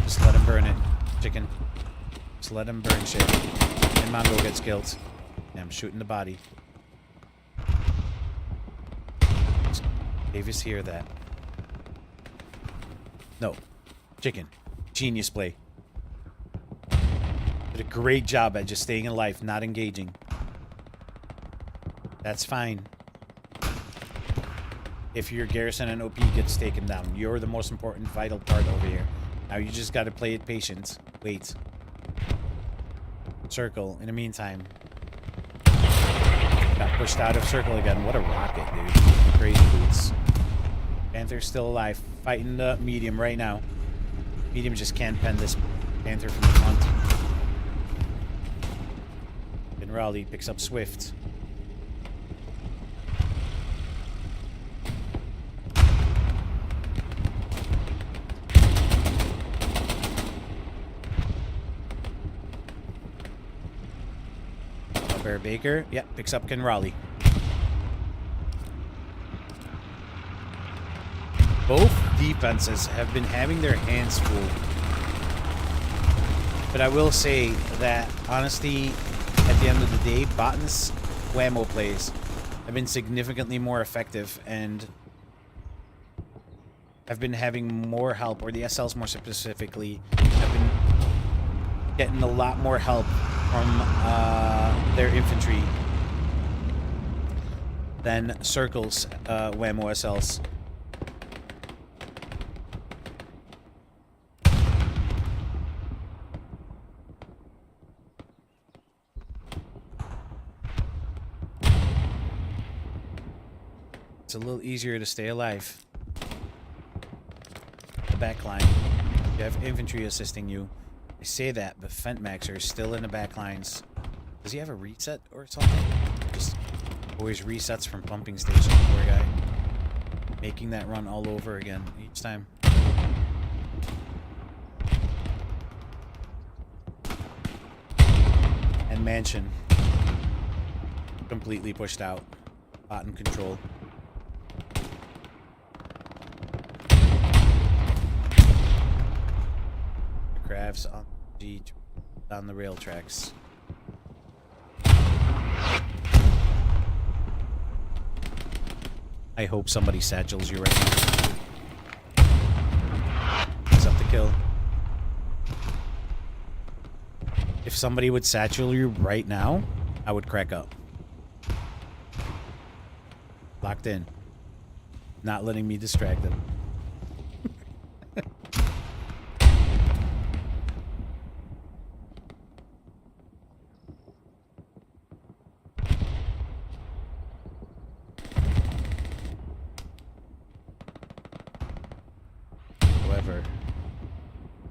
Just let him burn it. Chicken. Just let him burn shit. And Mongo gets killed. Yeah, I'm shooting the body. Davis hear that. No. Chicken. Genius play. Did a great job at just staying alive, not engaging. That's fine. If your garrison and OP gets taken down, you're the most important vital part over here. Now you just gotta play it patient. Wait. Circle. In the meantime. Got pushed out of circle again. What a rocket, dude. Crazy boots. Panther's still alive. Fighting the medium right now. Medium just can't pen this Panther from the front. And Raleigh picks up Swift. Bear Baker, yeah, picks up Ken Raleigh. Both defenses have been having their hands full. But I will say that, honestly, at at the end of the day, Botn's whammo plays have been significantly more effective and have been having more help, or the SLs more specifically, have been getting a lot more help from their infantry than Circle's whammo SLs. It's a little easier to stay alive. The back line. You have infantry assisting you. I say that, but Fentmaxer is still in the back lines. Does he have a reset or something? Just always resets from pumping station, poor guy. Making that run all over again each time. And Mansion. Completely pushed out. Botn control. Crafts on the rail tracks. I hope somebody satchels you right now. Is up the kill. If somebody would satchel you right now, I would crack up. Locked in. Not letting me distract them.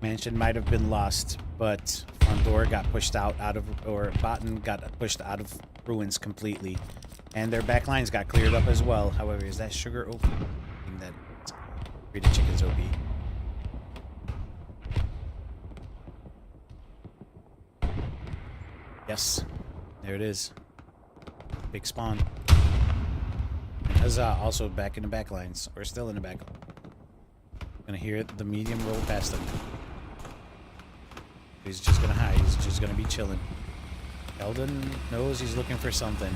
Mansion might have been lost, but front door got pushed out of, or Botn got pushed out of ruins completely, and their back lines got cleared up as well. However, is that sugar OP? I think that created chicken's OP. Yes, there it is. Big spawn. And Huzzah also back in the back lines, or still in the back. Gonna hear the medium roll past him. He's just gonna hide. He's just gonna be chilling. Eldon knows he's looking for something.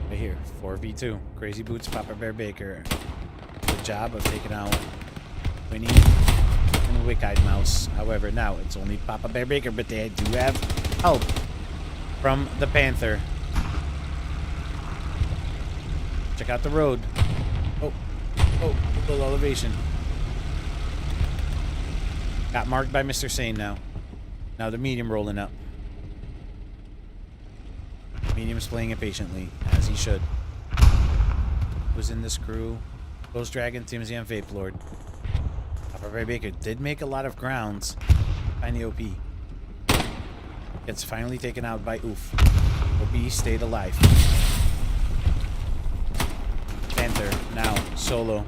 Right here, 4v2. Crazy Boots, Papa Bear Baker. Good job of taking out Winnie and Wick-Eyed Mouse. However, now it's only Papa Bear Baker, but they do have help from the Panther. Check out the road. Oh, little elevation. Got marked by Mr. Sane now. Now the medium rolling up. Medium's playing it patiently, as he should. Who's in this crew? Ghost Dragon, Timothy, and Vape Lord. Papa Bear Baker did make a lot of grounds. Find the OP. Gets finally taken out by Oof. OP stayed alive. Panther now solo.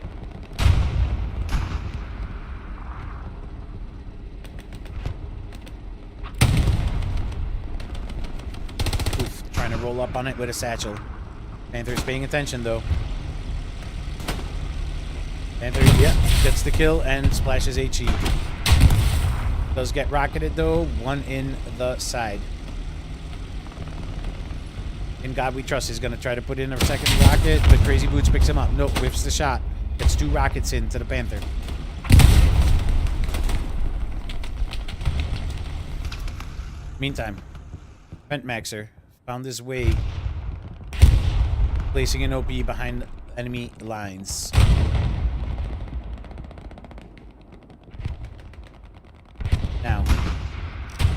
Oof, trying to roll up on it with a satchel. Panther's paying attention though. Panther, yeah, gets the kill and splashes HE. Does get rocketed though, one in the side. In God we trust, he's gonna try to put in a second rocket, but Crazy Boots picks him up. Nope, whiffs the shot. Gets 2 rockets into the Panther. Meantime, Fentmaxer found his way, placing an OP behind enemy lines. Now,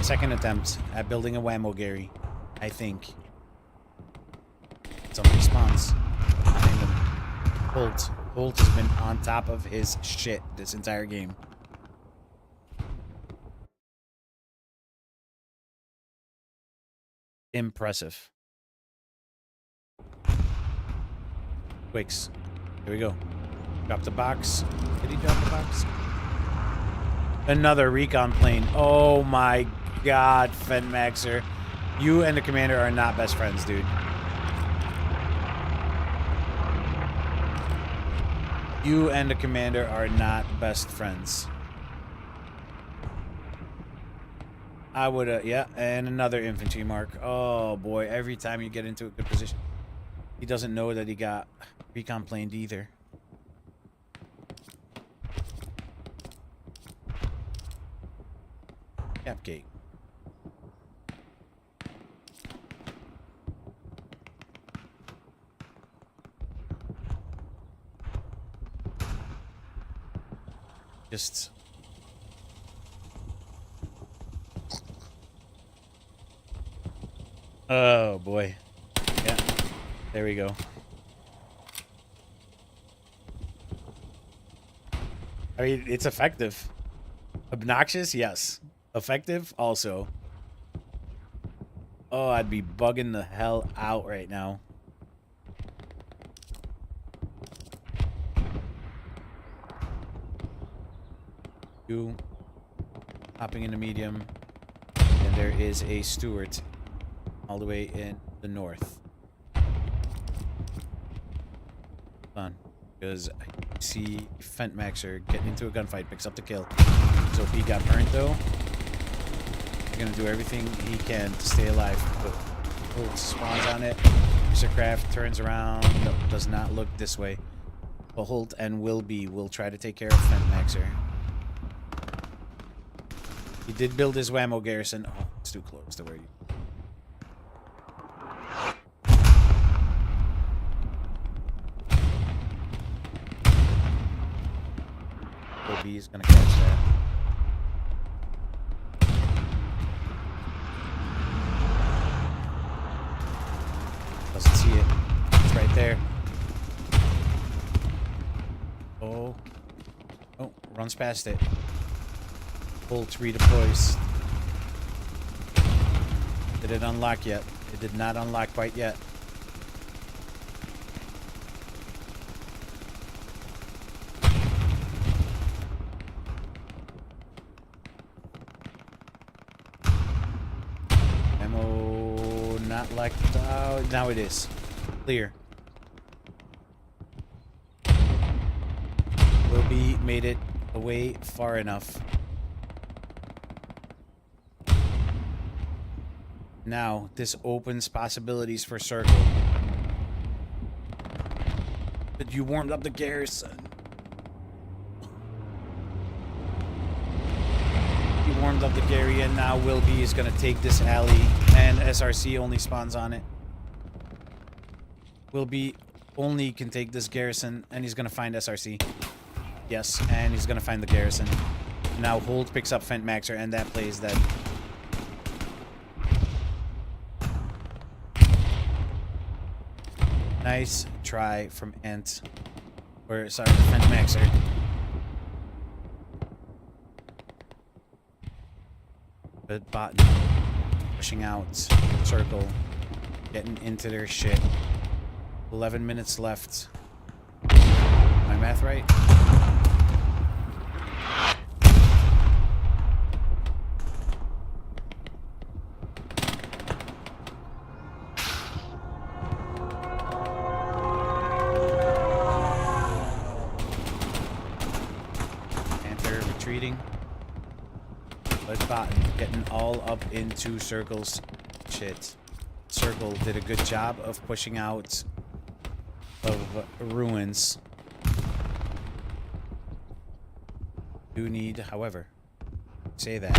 second attempt at building a whammo Gary, I think. Somebody spawns behind him. Holt has been on top of his shit this entire game. Impressive. Quakes. Here we go. Drop the box. Did he drop the box? Another recon plane. Oh my god, Fentmaxer. You and the commander are not best friends, dude. You and the commander are not best friends. I would, yeah, and another infantry mark. Oh boy, every time you get into a good position. He doesn't know that he got recon planed either. Capgate. Just... oh boy. Yeah. There we go. I mean, it's effective. Obnoxious? Yes. Effective? Also. Oh, I'd be bugging the hell out right now. You hopping into medium. And there is a Stewart all the way in the north. Hold on. Because I see Fentmaxer getting into a gunfight, picks up the kill. So if he got burnt though, he's gonna do everything he can to stay alive. But spawns on it. Mr. Craft turns around. No, does not look this way. But Holt and Wilby will try to take care of Fentmaxer. He did build his whammo garrison. Oh, it's too close to where you... Wilby's gonna catch that. Doesn't see it. It's right there. Oh. Oh, runs past it. Bolt redeploys. Did it unlock yet? It did not unlock quite yet. Ammo not locked out. Now it is. Clear. Wilby made it away far enough. Now, this opens possibilities for Circle. But you warmed up the garrison. You warmed up the Gary, and now Wilby is going to take this alley, and SRC only spawns on it. Wilby only can take this garrison, and he's going to find SRC. Yes, and he's going to find the garrison. Now, Holt picks up Fentmaxer, and that plays that. Nice try from Ent. Or, sorry, Fentmaxer. But Botn pushing out. Circle. Getting into their shit. 11 minutes left. My math right? But Botn getting all up into Circle's shit. Circle did a good job of pushing out of ruins. Do need, however, say that.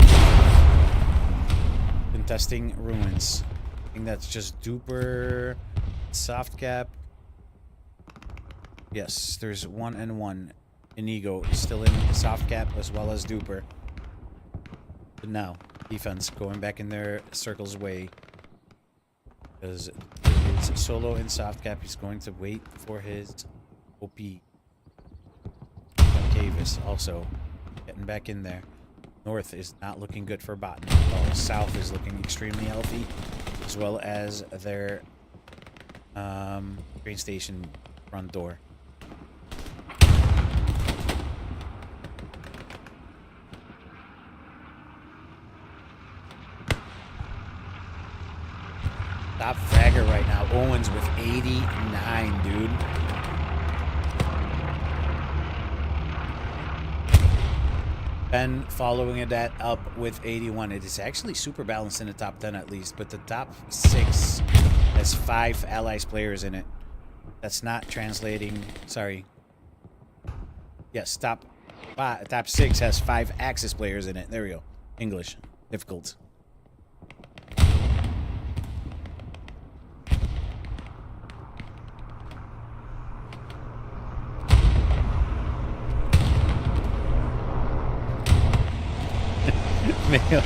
Contesting ruins. I think that's just duper, soft cap. Yes, there's 1 and 1. Inigo is still in soft cap as well as duper. But now, defense going back in their Circle's way. Because it's solo in soft cap. He's going to wait for his OP. Cavis also getting back in there. North is not looking good for Botn. While south is looking extremely healthy. As well as their train station front door. Top fragger right now. Owens with 89, dude. Ben following that up with 81. It is actually super balanced in the top 10 at least, but the top 6 has 5 Allies players in it. That's not translating. Sorry. Yes, top 6 has 5 Axis players in it. There we go. English. Difficult. Mayo.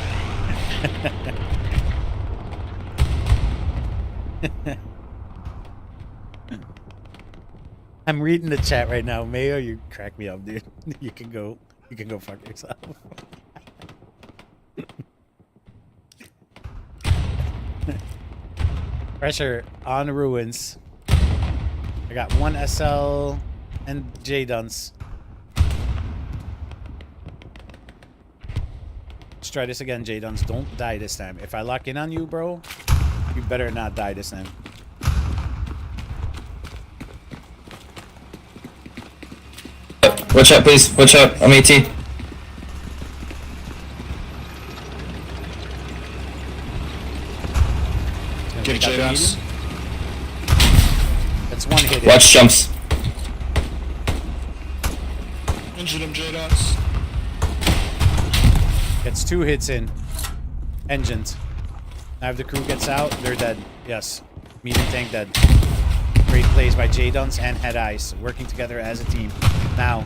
I'm reading the chat right now. Mayo, you crack me up, dude. You can go fuck yourself. Pressure on ruins. I got 1 SL and J Dunce. Let's try this again, J Dunce. Don't die this time. If I lock in on you, bro, you better not die this time. Watch out, please. Watch out. I'm AT. Get JDOS. That's 1 hit. Watch jumps. Injured him, JDOS. Gets 2 hits in. Engines. Now if the crew gets out, they're dead. Yes. Medium tank dead. Great plays by J Dunce and Head Ice, working together as a team. Now,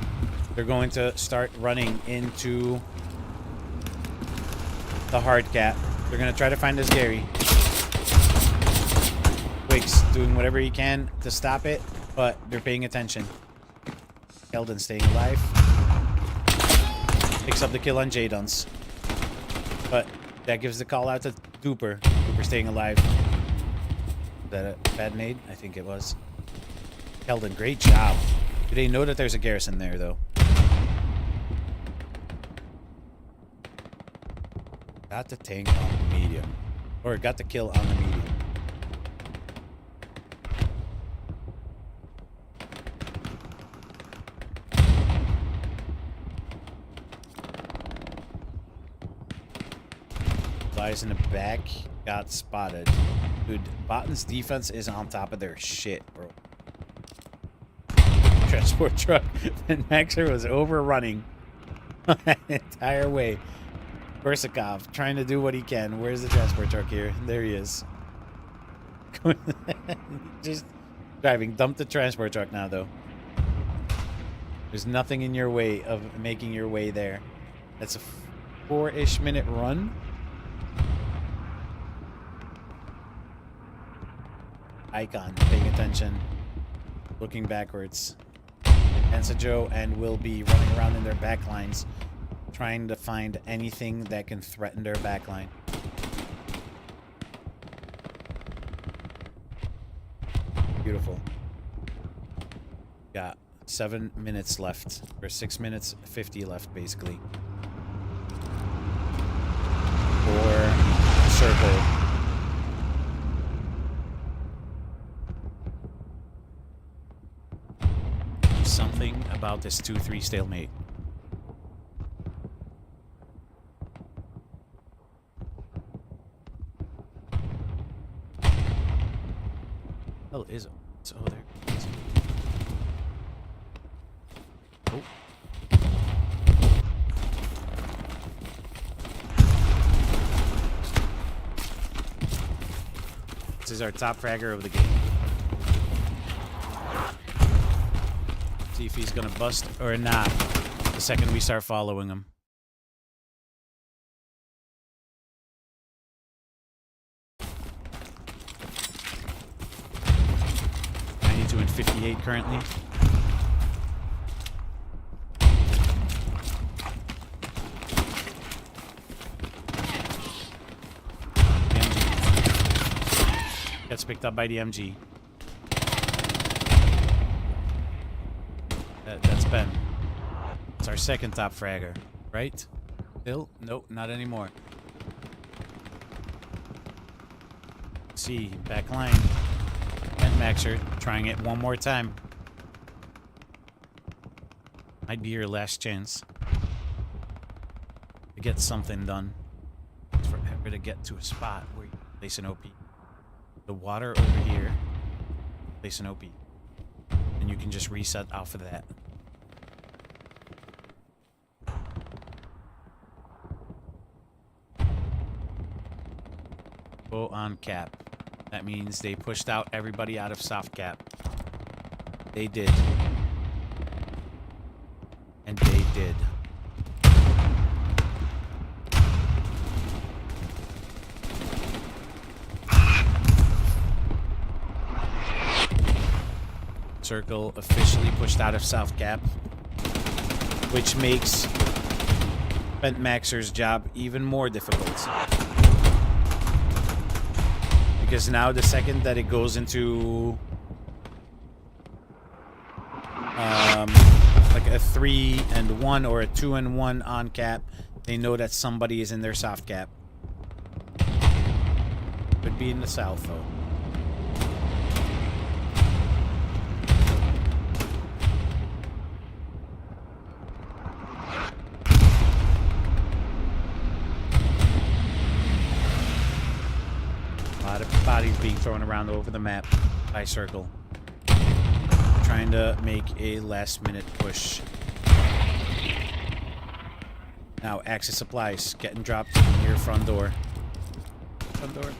they're going to start running into the hard cap. They're going to try to find this Gary. Wiggs doing whatever he can to stop it, but they're paying attention. Keldon staying alive. Picks up the kill on J Dunce. But that gives the call out to Duper. Duper staying alive. Is that a bad nade? I think it was. Keldon, great job. Do they know that there's a garrison there, though? Got the tank on the medium. Or got the kill on the medium. Guys in the back got spotted. Dude, Botn's defense is on top of their shit, bro. Transport truck. And Maxer was overrunning the entire way. Korsakov trying to do what he can. Where's the transport truck here? There he is. Just driving. Dump the transport truck now, though. There's nothing in your way of making your way there. That's a 4-ish minute run. Icon paying attention, looking backwards. Ensa Joe and will be running around in their backlines, trying to find anything that can threaten their backline. Beautiful. Got 7 minutes left, or 6 minutes 50 left, basically. For circle. Something about this 2-3 stalemate. Oh, is it? Oh, there. Oh. This is our top fragger of the game. See if he's gonna bust or not the second we start following him. 92 and 58 currently. The MG gets picked up by the MG. That's Ben. It's our second top fragger, right? Still? Nope, not anymore. See, back line. And Maxer trying it one more time. Might be your last chance. get something done. It's forever to get to a spot where you place an OP. The water over here, place an OP. And you can just reset off of that. Go on cap. That means they pushed out everybody out of soft cap. They did. And they did. Circle officially pushed out of South Cap, which makes Bent Maxer's job even more difficult. Because now the second that it goes into like a 3-and-1 or a 2-and-1 on cap, they know that somebody is in their soft cap. Could be in the south though. A lot of bodies being thrown around over the map by Circle. Trying to make a last-minute push. Now, Axis supplies getting dropped near front door. Front door?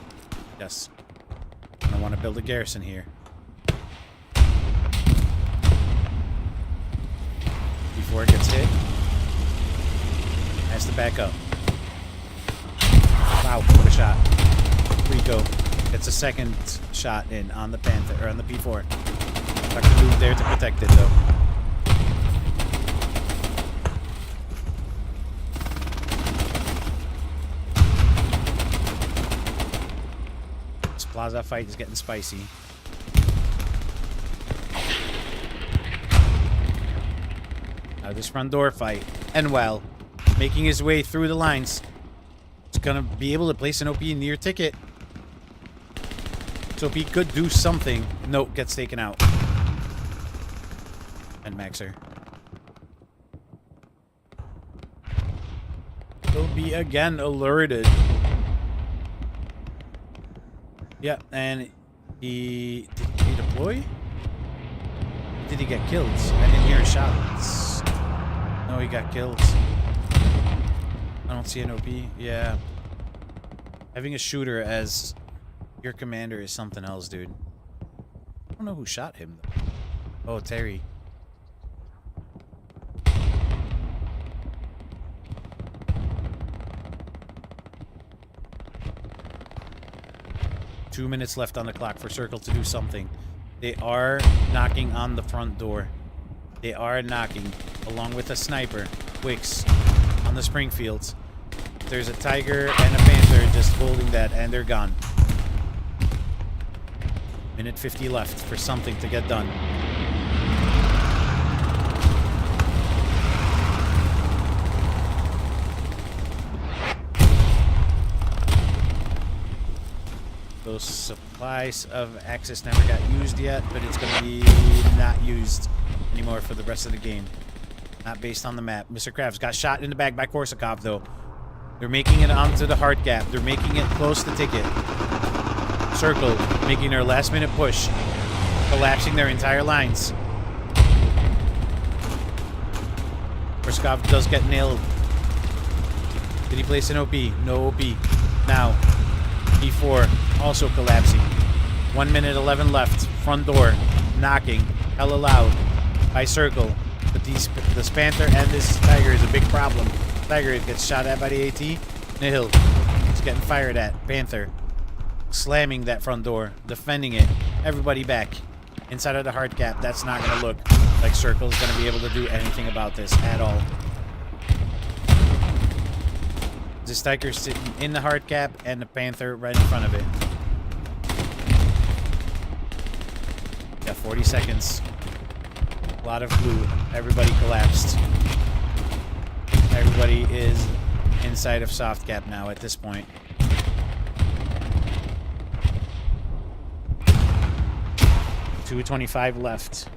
Yes. I want to build a garrison here. Before it gets hit, has to back up. Wow, what a shot. Rico gets a second shot in on the Panther, or on the P4. Dr. Doom there to protect it, though. This plaza fight is getting spicy. Now this front door fight. And well, making his way through the lines. He's gonna be able to place an OP near ticket. So if he could do something, nope, gets taken out. And Maxer. He'll be again alerted. Yeah, and he... Did he deploy? Or did he get killed? I didn't hear shots. No, he got killed. I don't see an OP. Yeah. Having a shooter as your commander is something else, dude. I don't know who shot him, though. Oh, Terry. Two minutes left on the clock for Circle to do something. They are knocking on the front door. They are knocking, along with a sniper, Wicks, on the Springfields. There's a Tiger and a Panther just holding that, and they're gone. Minute 50 left for something to get done. Those supplies of Axis never got used yet, but it's going to be not used anymore for the rest of the game. Not based on the map. Mr. Krabs got shot in the back by Korsakov, though. They're making it onto the hard gap. They're making it close to ticket. Circle making their last-minute push. Collapsing their entire lines. Korsakov does get nailed. Did he place an OP? No OP. Now, E4 also collapsing. 1 minute 11 left. Front door knocking. Hella loud by Circle. But this Panther and this Tiger is a big problem. Tiger gets shot at by the AT. Nihil is getting fired at. Panther slamming that front door. Defending it. Everybody back. Inside of the hard cap. That's not going to look like Circle is going to be able to do anything about this at all. The Tiger's sitting in the hard cap and the Panther right in front of it. Yeah, 40 seconds. A lot of blue. Everybody collapsed. Everybody is inside of soft cap now at this point. .225 left.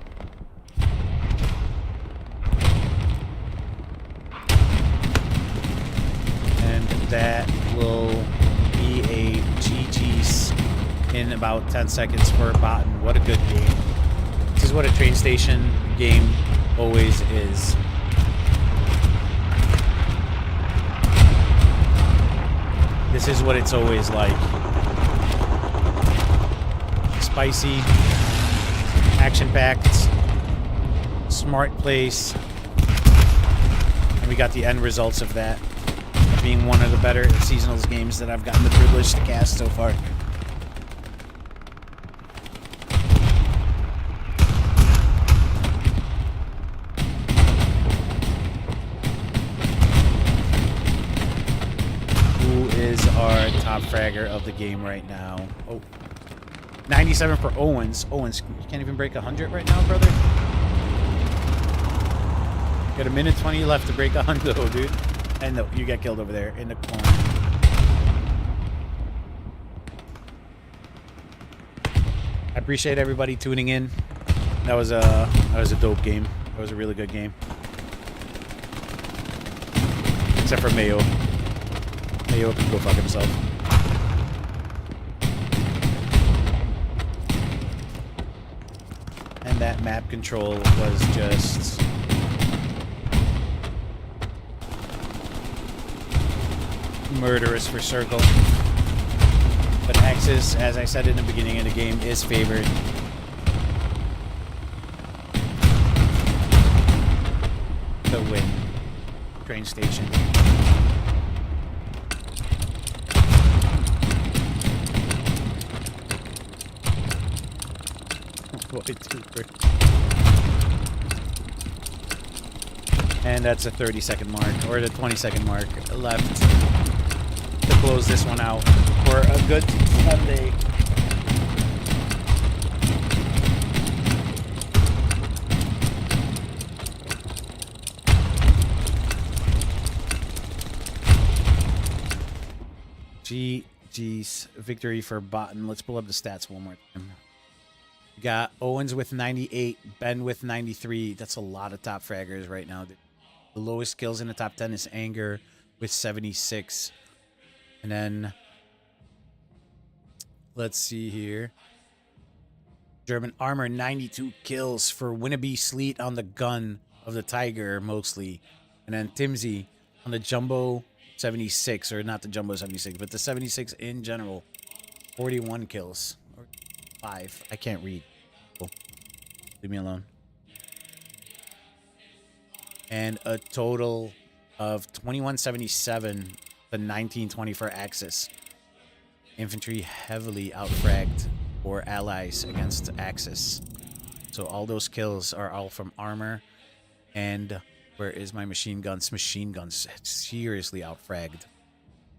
that will be a GG's in about 10 seconds for Botn. What a good game. This is what a train station game always is. This is what it's always like. Spicy, action-packed, smart place. And we got the end results of that being one of the better seasonals games that I've gotten the privilege to cast so far. Who is our top fragger of the game right now? Oh, 97 for Owens. Owens, you can't even break 100 right now, brother. Got a minute 20 left to break 100, though, dude. And no, you got killed over there in the corner. I appreciate everybody tuning in. That was a dope game. That was a really good game. Except for Mayo. Mayo can go fuck himself. And that map control was just murderous for Circle. But Axis, as I said in the beginning of the game, is favored. To win. Train station. And that's a 30-second mark, or the 20-second mark left to close this one out for a good Sunday. GG's victory for Botn. Let's pull up the stats one more time. We got Owens with 98, Ben with 93. That's a lot of top fraggers right now. The lowest kills in the top 10 is Anger with 76. And then, let's see here. German Armor, 92 kills for Winneby Sleet on the gun of the Tiger, mostly. And then Timsy on the Jumbo 76, or not the Jumbo 76, but the 76 in general. 41 kills. Or 5. I can't read. Cool. Leave me alone. And a total of 2177 to 1920 for Axis. Infantry heavily outfragged for allies against Axis. So all those kills are all from armor. And where is my machine guns? Machine guns seriously outfragged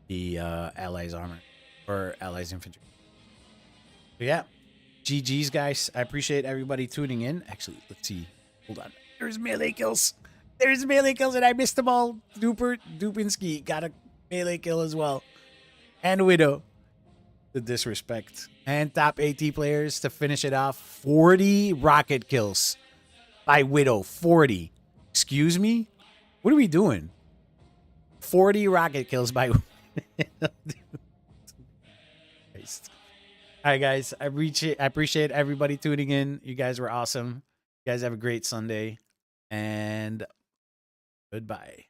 the allies armor or allies infantry. So yeah, GG's guys. I appreciate everybody tuning in. Actually, let's see. Hold on. There's melee kills. There's melee kills and I missed them all. Dupinski got a melee kill as well. And Widow. The disrespect. And top AT players to finish it off. 40 rocket kills by Widow. 40. Excuse me? What are we doing? 40 rocket kills by Alright guys, I appreciate everybody tuning in. You guys were awesome. You guys have a great Sunday. And goodbye.